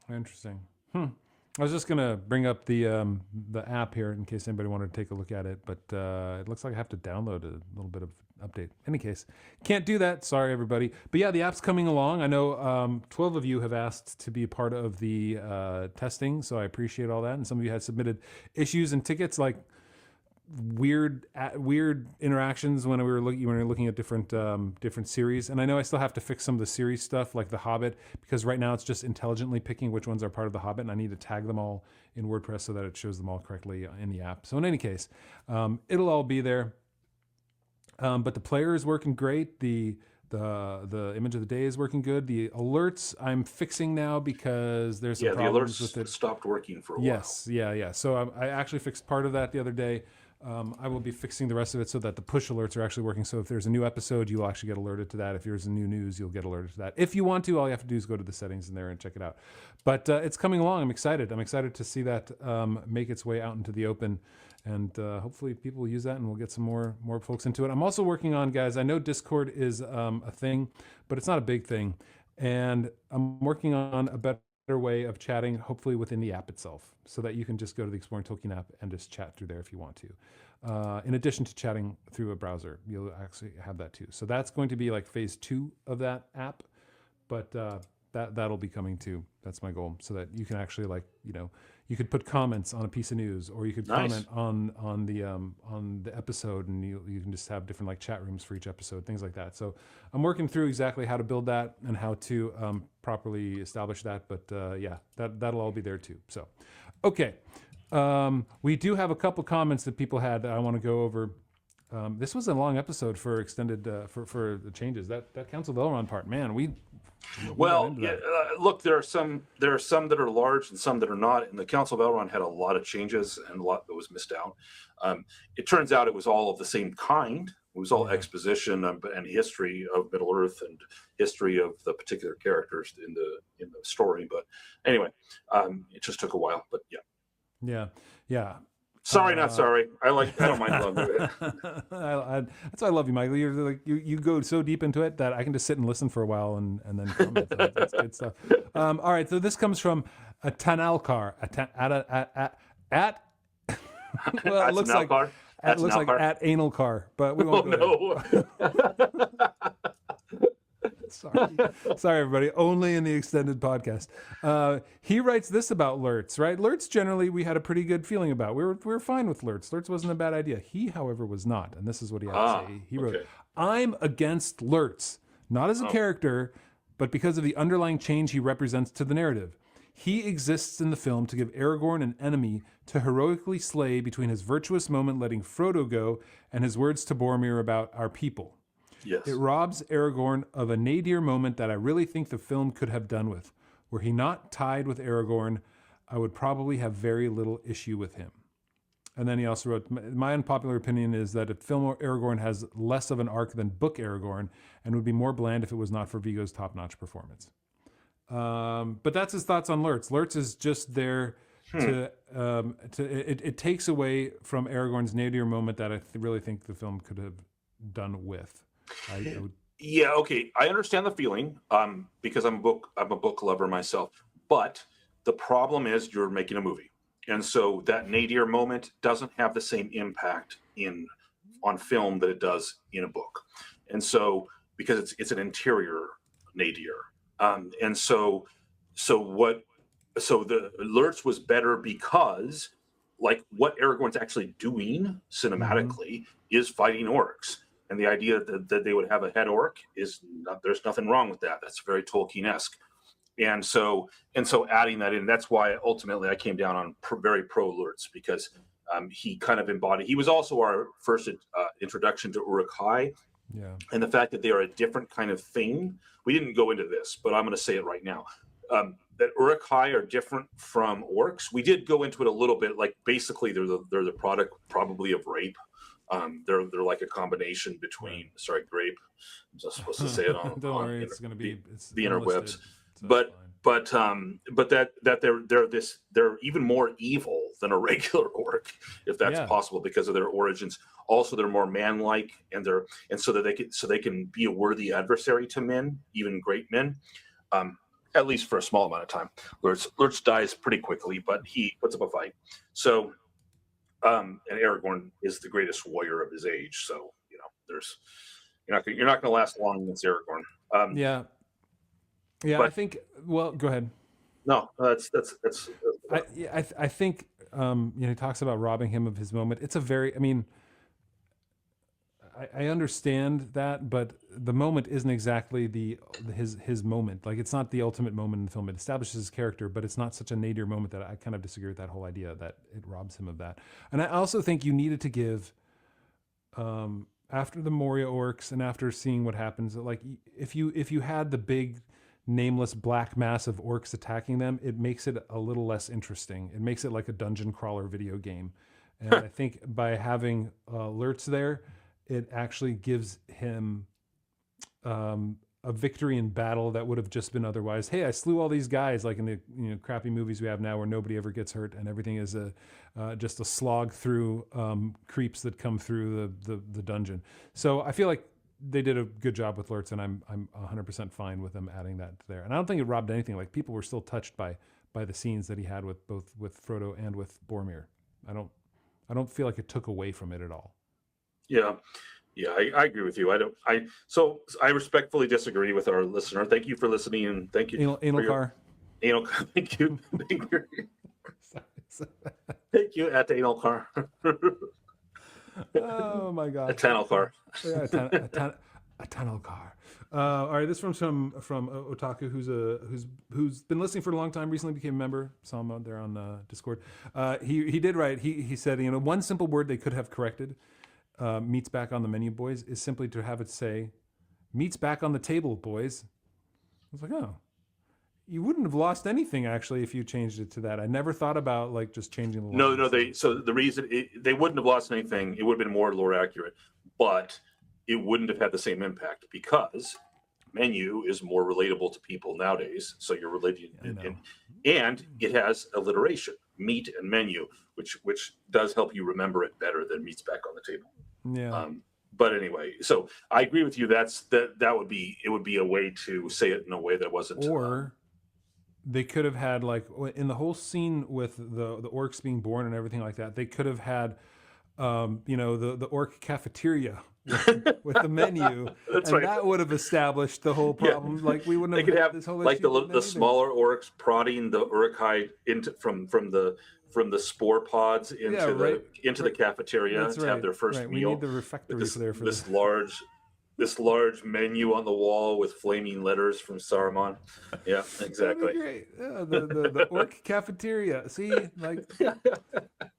Interesting. I was just gonna bring up the app here in case anybody wanted to take a look at it, but it looks like I have to download a little bit of update. In any case, can't do that. Sorry, everybody. But yeah, the app's coming along. I know 12 of you have asked to be a part of the testing, so I appreciate all that. And some of you had submitted issues and tickets, like weird interactions when we were looking at different series. And I know I still have to fix some of the series stuff, like The Hobbit, because right now it's just intelligently picking which ones are part of The Hobbit, and I need to tag them all in WordPress so that it shows them all correctly in the app. So in any case, it'll all be there. But the player is working great. The image of the day is working good. The alerts I'm fixing now because there's some problems with it.
The alerts stopped working for a while.
Yes, yeah. So I actually fixed part of that the other day. I will be fixing the rest of it so that the push alerts are actually working. So if there's a new episode, you'll actually get alerted to that. If there's a new news, you'll get alerted to that. If you want to, all you have to do is go to the settings in there and check it out. But it's coming along. I'm excited to see that make its way out into the open. And hopefully people will use that, and we'll get some more folks into it. I'm also working on, guys, I know Discord is a thing, but it's not a big thing. And I'm working on a better way of chatting, hopefully within the app itself, so that you can just go to the Exploring Tolkien app and just chat through there if you want to. In addition to chatting through a browser, you'll actually have that too. So that's going to be like phase 2 of that app, but that'll be coming too. That's my goal, so that you can actually, like, you know, you could put comments on a piece of news, or you could comment on the episode, and you can just have different like chat rooms for each episode, things like that. So I'm working through exactly how to build that and how to properly establish that. But yeah, that'll all be there too. So, okay, we do have a couple comments that people had that I want to go over. This was a long episode for extended for the changes. That Council of Elrond part, man, we
well, yeah, look, there are some that are large and some that are not. And the Council of Elrond had a lot of changes and a lot that was missed out. It turns out it was all of the same kind. It was all exposition and history of Middle Earth and history of the particular characters in the story. But anyway, it just took a while. But
yeah.
Sorry, not sorry. I don't mind loving it.
That's why I love you, Michael. You're like, you go so deep into it that I can just sit and listen for a while and then comment. So that's good stuff. All right, so this comes from a Tanalkar. Well, it looks like at anal car, but we won't go there. Sorry, everybody. Only in the extended podcast. He writes this about Lurtz, right? Lurtz, generally, we had a pretty good feeling about. We were fine with Lurtz. Lurtz wasn't a bad idea. He, however, was not. And this is what he had to say. He wrote, I'm against Lurtz, not as a character, but because of the underlying change he represents to the narrative. He exists in the film to give Aragorn an enemy to heroically slay between his virtuous moment letting Frodo go and his words to Boromir about our people.
Yes.
It robs Aragorn of a nadir moment that I really think the film could have done with. Were he not tied with Aragorn, I would probably have very little issue with him. And then he also wrote, my unpopular opinion is that film Aragorn has less of an arc than book Aragorn and would be more bland if it was not for Viggo's top-notch performance. But that's his thoughts on Lurtz. Lurtz is just there it takes away from Aragorn's nadir moment that I really think the film could have done with.
Yeah, okay. I understand the feeling because I'm a book lover myself. But the problem is you're making a movie, and so that nadir moment doesn't have the same impact on film that it does in a book, and so because it's an interior nadir, and so the Lurtz was better because like what Aragorn's actually doing cinematically is fighting orcs. And the idea that they would have a head orc there's nothing wrong with that. That's very Tolkien-esque. And so adding that in, that's why ultimately I came down on very pro Lurtz, because he kind of embodied, he was also our first introduction to Uruk-hai.
Yeah.
And the fact that they are a different kind of thing. We didn't go into this, but I'm going to say it right now. That Uruk-hai are different from orcs. We did go into it a little bit, like basically they're the product probably of rape. They're like a combination between grape. I'm just supposed to say it on.
Don't worry, it's going to be
the interwebs. So but they're even more evil than a regular orc, if that's possible, because of their origins. Also, they're more man-like, and so they can be a worthy adversary to men, even great men. At least for a small amount of time. Lurtz dies pretty quickly, but he puts up a fight. So. And Aragorn is the greatest warrior of his age, so you're not going to last long against Aragorn.
Yeah. But, I think. Well, go ahead.
No, that's.
I think he talks about robbing him of his moment. It's a very. I mean, I understand that, but the moment isn't exactly his moment. Like, it's not the ultimate moment in the film. It establishes his character, but it's not such a nadir moment that I kind of disagree with that whole idea that it robs him of that. And I also think you needed to give, after the Moria orcs and after seeing what happens, like if you had the big nameless black mass of orcs attacking them, it makes it a little less interesting. It makes it like a dungeon crawler video game. And I think by having Lurtz there, it actually gives him a victory in battle that would have just been otherwise, hey, I slew all these guys, like in the crappy movies we have now where nobody ever gets hurt and everything is just a slog through creeps that come through the dungeon. So I feel like they did a good job with Lurtz, and I'm 100% fine with them adding that there. And I don't think it robbed anything. Like, people were still touched by the scenes that he had with both with Frodo and with Boromir. I don't feel like it took away from it at all.
Yeah. Yeah, I agree with you. So I respectfully disagree with our listener. Thank you for listening, and thank you.
Anal car.
Anal, thank you. Thank you at the anal car.
Oh my God.
A tunnel car.
Yeah, a tunnel car. All right, this from Otaku, who's been listening for a long time. Recently became a member. Saw him there on Discord. He did write. He said, one simple word they could have corrected. Meat's back on the menu, boys, is simply to have it say, "Meat's back on the table, boys." I was like, oh, you wouldn't have lost anything actually if you changed it to that. I never thought about like just changing the line.
No. So the reason they wouldn't have lost anything, it would have been more lore accurate, but it wouldn't have had the same impact because menu is more relatable to people nowadays. So you're relating, and it has alliteration, meat and menu, which does help you remember it better than meat's back on the table.
Yeah.
But anyway, so I agree with you. That would be a way to say it in a way that wasn't.
Or they could have had, like, in the whole scene with the orcs being born and everything like that, they could have had, the orc cafeteria with the menu,
That's
and
right.
that would have established the whole problem. Yeah. Like, we wouldn't have.
They could have
this whole
like
issue
the smaller orcs prodding the Uruk-hai into from the spore pods into the cafeteria to have their first meal.
We need the refectory there for
this large menu on the wall with flaming letters from Saruman. Yeah, exactly.
Great. Yeah, the orc cafeteria. See, like,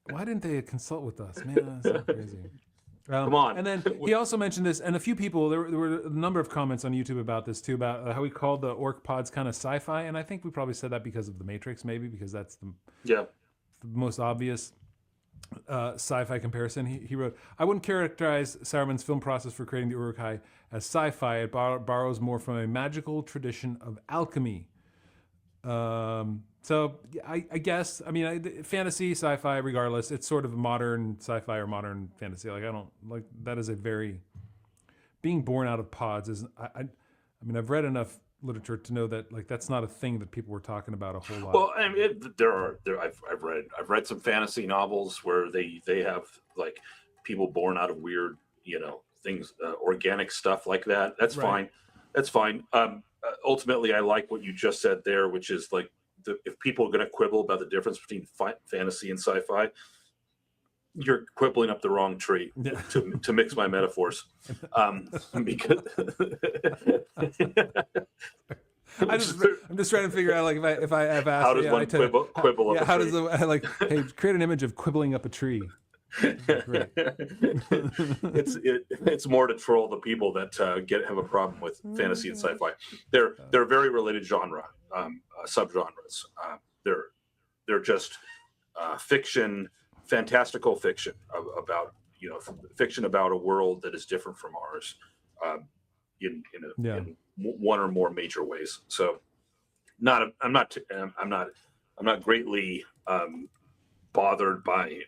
why didn't they consult with us, man? That's so crazy.
Come on.
And then he also mentioned this, and a few people, there were a number of comments on YouTube about this too, about how we called the orc pods kind of sci-fi, and I think we probably said that because of the Matrix, maybe, because that's the most obvious sci-fi comparison. He wrote, "I wouldn't characterize Saruman's film process for creating the Uruk-hai as sci-fi. It borrows more from a magical tradition of alchemy." So I guess, fantasy, sci-fi, regardless, it's sort of a modern sci-fi or modern fantasy. Like, I don't like that is a very being born out of pods is. I've read enough literature to know that, like, that's not a thing that people were talking about a whole lot.
Well, I've read some fantasy novels where they have like people born out of weird things, organic stuff like that. That's fine. That's fine. Ultimately, I like what you just said there, which is like if people are going to quibble about the difference between fantasy and sci-fi, you're quibbling up the wrong tree to mix my metaphors. Because
I'm just trying to figure out, like, if I have asked,
how does one quibble up a
how
tree?
does hey, create an image of quibbling up a tree. Great.
It's more to troll the people that have a problem with fantasy and sci-fi. They're very related genre, subgenres. They're just fiction, fantastical fiction about fiction about a world that is different from ours, in one or more major ways. So, I'm not greatly bothered by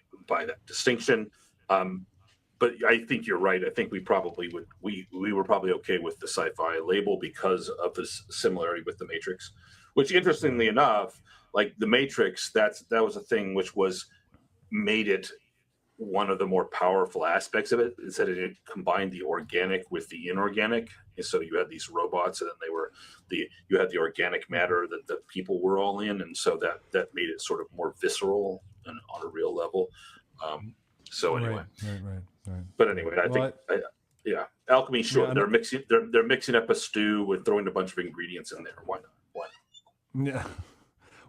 that distinction. But I think you're right. I think we probably we were probably okay with the sci-fi label because of this similarity with the Matrix, which, interestingly enough, like the Matrix, that was a thing which made it one of the more powerful aspects of it, is that it combined the organic with the inorganic. And so you had these robots, and then you had the organic matter that the people were all in, and so that made it sort of more visceral and on a real level. So anyway,
right.
But anyway, I think alchemy. Sure, they're mixing up a stew with throwing a bunch of ingredients in there. Why not?
Yeah.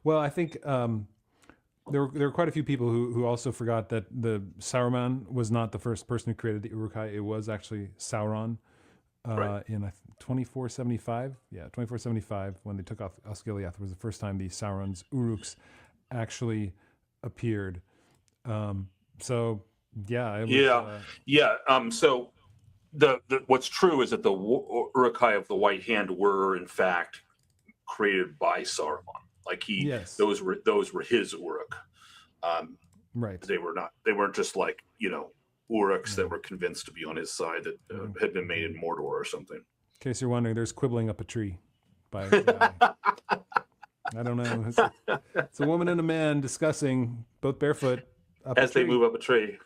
Well, I think there were quite a few people who also forgot that the Saruman was not the first person who created the Uruk-hai. It was actually Sauron in 2475. Yeah, 2475, when they took off Osgiliath, was the first time the Sauron's Uruks actually appeared. So
what's true is that the Uruk-hai of the White Hand were in fact created by Saruman. Like those were his Uruk.
Right.
They weren't just like Uruks that were convinced to be on his side that had been made in Mordor or something.
In case you're wondering, there's quibbling up a tree by a guy. I don't know. It's a woman and a man discussing, both barefoot, up
as
a tree.
they move up a tree.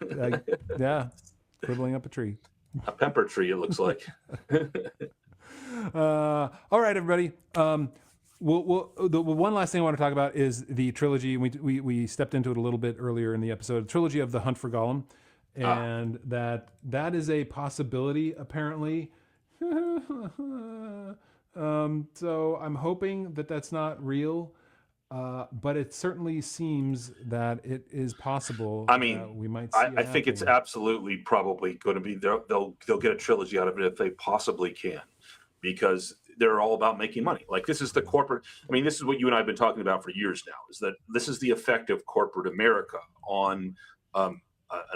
Yeah, quibbling up a tree.
A pepper tree, it looks like.
All right, everybody. The one last thing I want to talk about is the trilogy. We stepped into it a little bit earlier in the episode. The trilogy of the Hunt for Gollum, and that is a possibility apparently. So I'm hoping that that's not real, but it certainly seems that it is possible.
I mean,
we might. See
I think it's absolutely probably going to be. They'll get a trilogy out of it if they possibly can, because they're all about making money. Like, this is the corporate. I mean, this is what you and I have been talking about for years now. Is that this is the effect of corporate America on an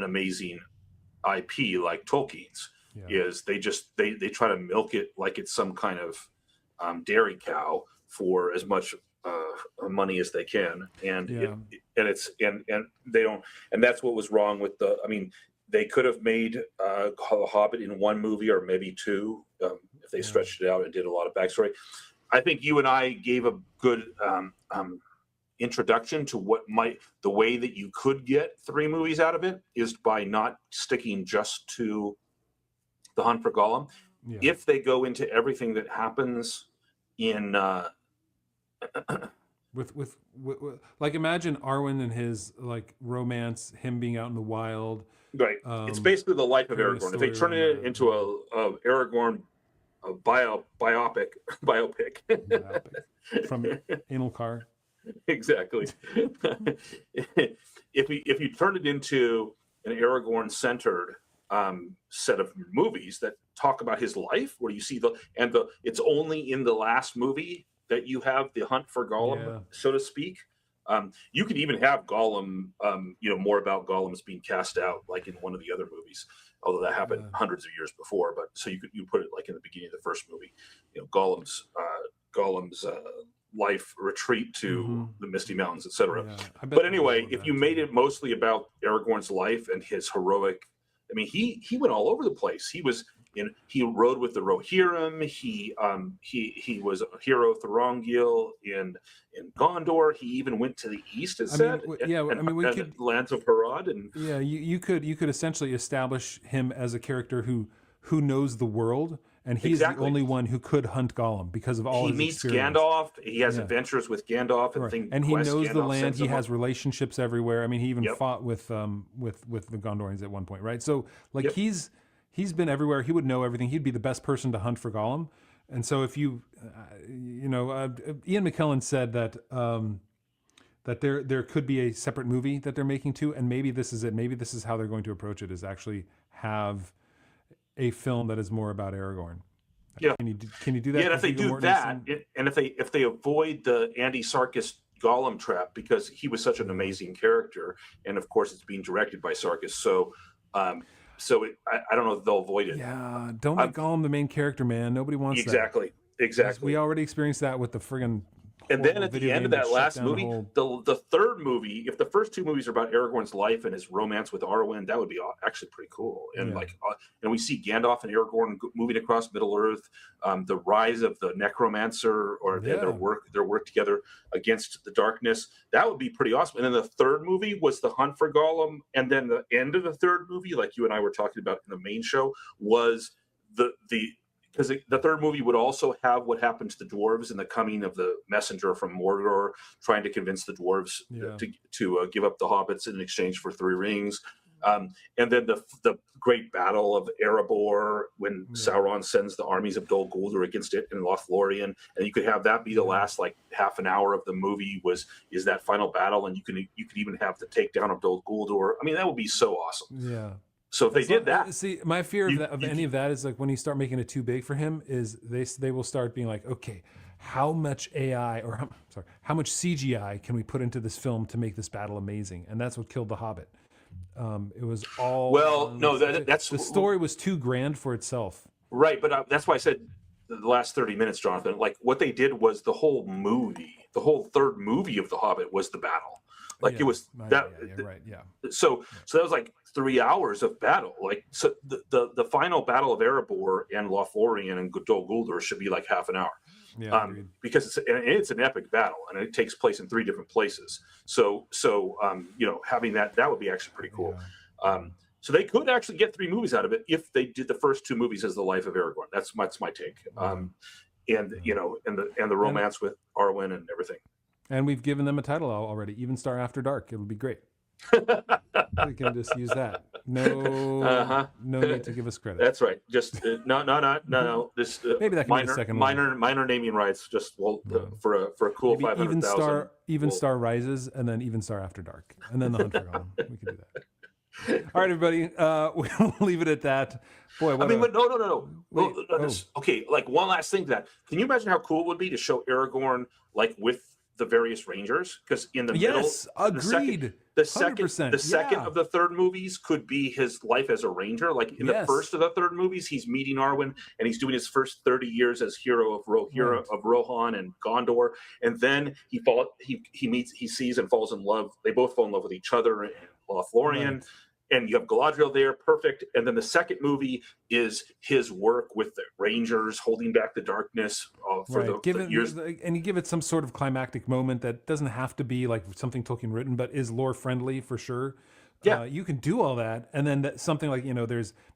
amazing IP like Tolkien's. Yeah. Is they try to milk it like it's some kind of dairy cow for as much money as they can, and they don't. And that's what was wrong with the. I mean, they could have made Hobbit in one movie or maybe two if they stretched it out and did a lot of backstory. I think you and I gave a good introduction to the way that you could get 3 movies out of it is by not sticking just to the Hunt for Gollum. Yeah. If they go into everything that happens in
with like, imagine Arwen and his like romance, him being out in the wild.
Right. It's basically the life of Aragorn. If they turn it into a Aragorn biopic
from Anal Car.
Exactly. If you turn it into an Aragorn centered set of movies that talk about his life, where you see it's only in the last movie that you have the hunt for Gollum, so to speak. You could even have Gollum, more about Gollum's being cast out, like in one of the other movies, although that happened hundreds of years before. But so you put it like in the beginning of the first movie, Gollum's life retreat to the Misty Mountains, etc. Yeah, but anyway, if you made it mostly about Aragorn's life and his heroic, I mean, he went all over the place. He rode with the Rohirrim. He was a hero Thorongil in Gondor. He even went to the east, we could lands of Harad. And
you could essentially establish him as a character who knows the world, and he's the only one who could hunt Gollum because of all his experience. He meets
Gandalf. He has adventures with Gandalf and things.
And he knows the land. He has relationships everywhere. I mean, he even fought with the Gondorians at one point, right? So like he's been everywhere. He would know everything. He'd be the best person to hunt for Gollum. And so if Ian McKellen said that that there could be a separate movie that they're making too, and maybe this is it. Maybe this is how they're going to approach it: is actually have a film that is more about Aragorn.
Yeah.
Can you do that?
Yeah, and if they do that, and if they avoid the Andy Serkis Gollum trap, because he was such an amazing character, and of course it's being directed by Serkis, so I don't know if they'll avoid it.
Yeah, don't make Gollum the main character, man. Nobody wants that.
Exactly.
We already experienced that with the friggin'.
And then at the end of that last movie, the third movie, if the first 2 movies are about Aragorn's life and his romance with Arwen, that would be actually pretty cool. And and we see Gandalf and Aragorn moving across Middle Earth, the rise of the necromancer, or their work together against the darkness. That would be pretty awesome. And then the third movie was the hunt for Gollum, and then the end of the third movie, like you and I were talking about in the main show, was because the third movie would also have what happened to the dwarves and the coming of the messenger from Mordor, trying to convince the dwarves to give up the hobbits in exchange for 3 rings. And then the great battle of Erebor, when Sauron sends the armies of Dol Guldur against it in Lothlorien, and you could have that be the last like half an hour of the movie is that final battle, and you could even have the takedown of Dol Guldur. I mean, that would be so awesome.
Yeah.
So if they did that,
see, my fear of any of that is like when you start making it too big for him, is they will start being like, okay, how much AI or how much CGI can we put into this film to make this battle amazing? And that's what killed The Hobbit. It was all
that's
the story was too grand for itself.
Right, but that's why I said the last 30 minutes, Jonathan. Like what they did was the whole third movie of The Hobbit was the battle. Like it was that.
Right. Yeah.
So that was like 3 hours of battle. Like so the final battle of Erebor and Lothlorien and Dol Guldur should be like half an hour.
Yeah,
because it's an epic battle and it takes place in 3 different places. So having that would be actually pretty cool.
Yeah.
So they could actually get 3 movies out of it if they did the first 2 movies as the life of Aragorn. That's my take. And the romance with Arwen and everything.
And we've given them a title already, Even Star After Dark. It'll be great. We can just use that. No need to give us credit.
That's right. Just no. This
maybe that can be a second
minor naming rights. Just for a cool 500,000.
Even Star Rises, and then Even Star After Dark, and then The Hunt for Gollum. We can do that. All right, everybody. We'll leave it at that. Boy,
but no. Okay, like one last thing to that. Can you imagine how cool it would be to show Aragorn like with the various rangers? Because in the middle,
agreed.
The second of the third movies could be his life as a ranger. Like in the first of the third movies, he's meeting Arwen and he's doing his first 30 years as hero of Rohan and Gondor, and then he sees and falls in love. They both fall in love with each other in Lothlorien. And you have Galadriel there, perfect. And then the second movie is his work with the Rangers, holding back the darkness for the years.
And you give it some sort of climactic moment that doesn't have to be like something Tolkien written, but is lore friendly for sure.
Yeah,
you can do all that, and then something like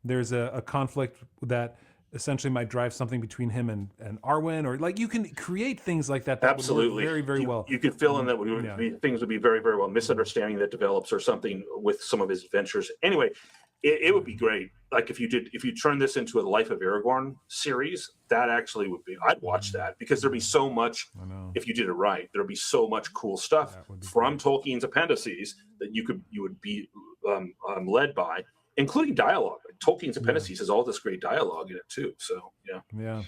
there's a conflict that essentially might drive something between him and Arwen, or like you can create things like that.
Absolutely,
would work very well.
You could fill in that things would be very, very well. Misunderstanding that develops or something with some of his adventures. Anyway, it would be great. Like if you turn this into a Life of Aragorn series, that actually would be. I'd watch that because there'd be so much. If you did it right, there'd be so much cool stuff from Tolkien's appendices that you would be led by. Including dialogue. Tolkien's appendices has all this great dialogue in it too. So
yeah.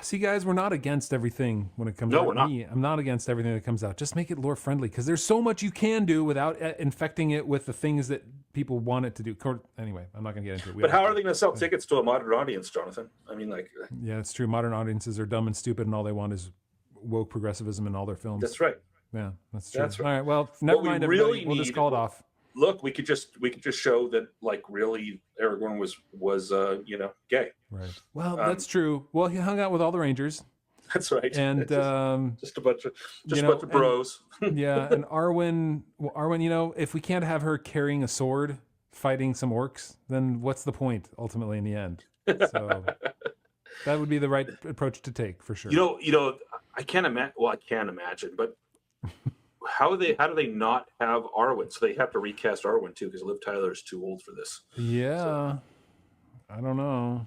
See, guys, we're not against everything when it comes out.
No, we're not.
I'm not against everything that comes out. Just make it lore friendly, because there's so much you can do without infecting it with the things that people want it to do. Anyway, I'm not going to get into it.
But how are they going to sell tickets to a modern audience, Jonathan? I mean, like.
Yeah, it's true. Modern audiences are dumb and stupid, and all they want is woke progressivism in all their films.
That's right.
Yeah, that's true.
That's right.
All right. Well, never mind. Everybody. We'll just call it off.
Look, we could just show that like really Aragorn was gay.
Right. Well, that's true. Well, he hung out with all the Rangers.
That's right.
And
just a bunch of bros.
Yeah, and Arwen, if we can't have her carrying a sword fighting some orcs, then what's the point ultimately in the end? So that would be the right approach to take for sure.
I can't imagine. Well, I can imagine, but. How do they not have Arwen? So they have to recast Arwen too because Liv Tyler is too old for this.
Yeah, so. I don't know.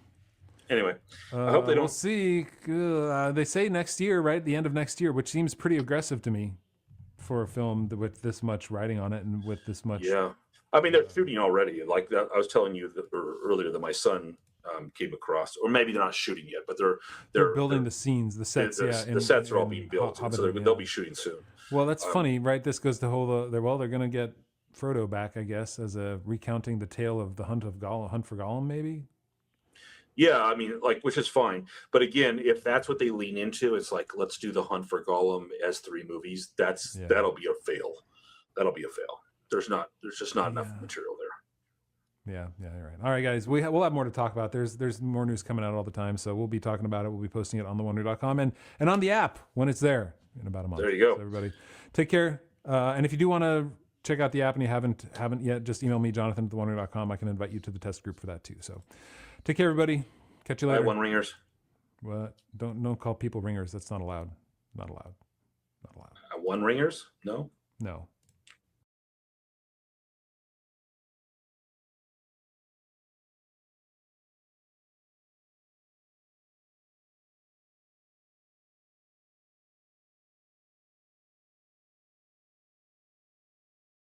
Anyway, I hope they don't.
We'll see. They say next year, right? The end of next year, which seems pretty aggressive to me for a film with this much writing on it and with this much.
Yeah, I mean they're shooting already. Like I was telling you earlier that my son came across, or maybe they're not shooting yet, but they're
building the scenes, the sets.
The sets are all being built, so they'll be shooting soon.
Well, that's funny, right? This goes to they're going to get Frodo back, I guess, as a recounting the tale of the hunt for Gollum, maybe.
Yeah, I mean, like, which is fine. But again, if that's what they lean into, it's like, let's do the Hunt for Gollum as 3 movies. That'll be a fail. That'll be a fail. There's just not enough material there.
Yeah, you're right. All right, guys, we'll have more to talk about. There's more news coming out all the time, so we'll be talking about it. We'll be posting it on thewonder.com and on the app when it's there in about a month.
There you go.
So everybody, take care. And if you do want to check out the app and you haven't yet, just email me, Jonathan at thewonder.com. I can invite you to the test group for that too. So take care, everybody. Catch you later.
One ringers.
What? Don't call people ringers. That's not allowed. Not allowed.
One ringers? No.
No.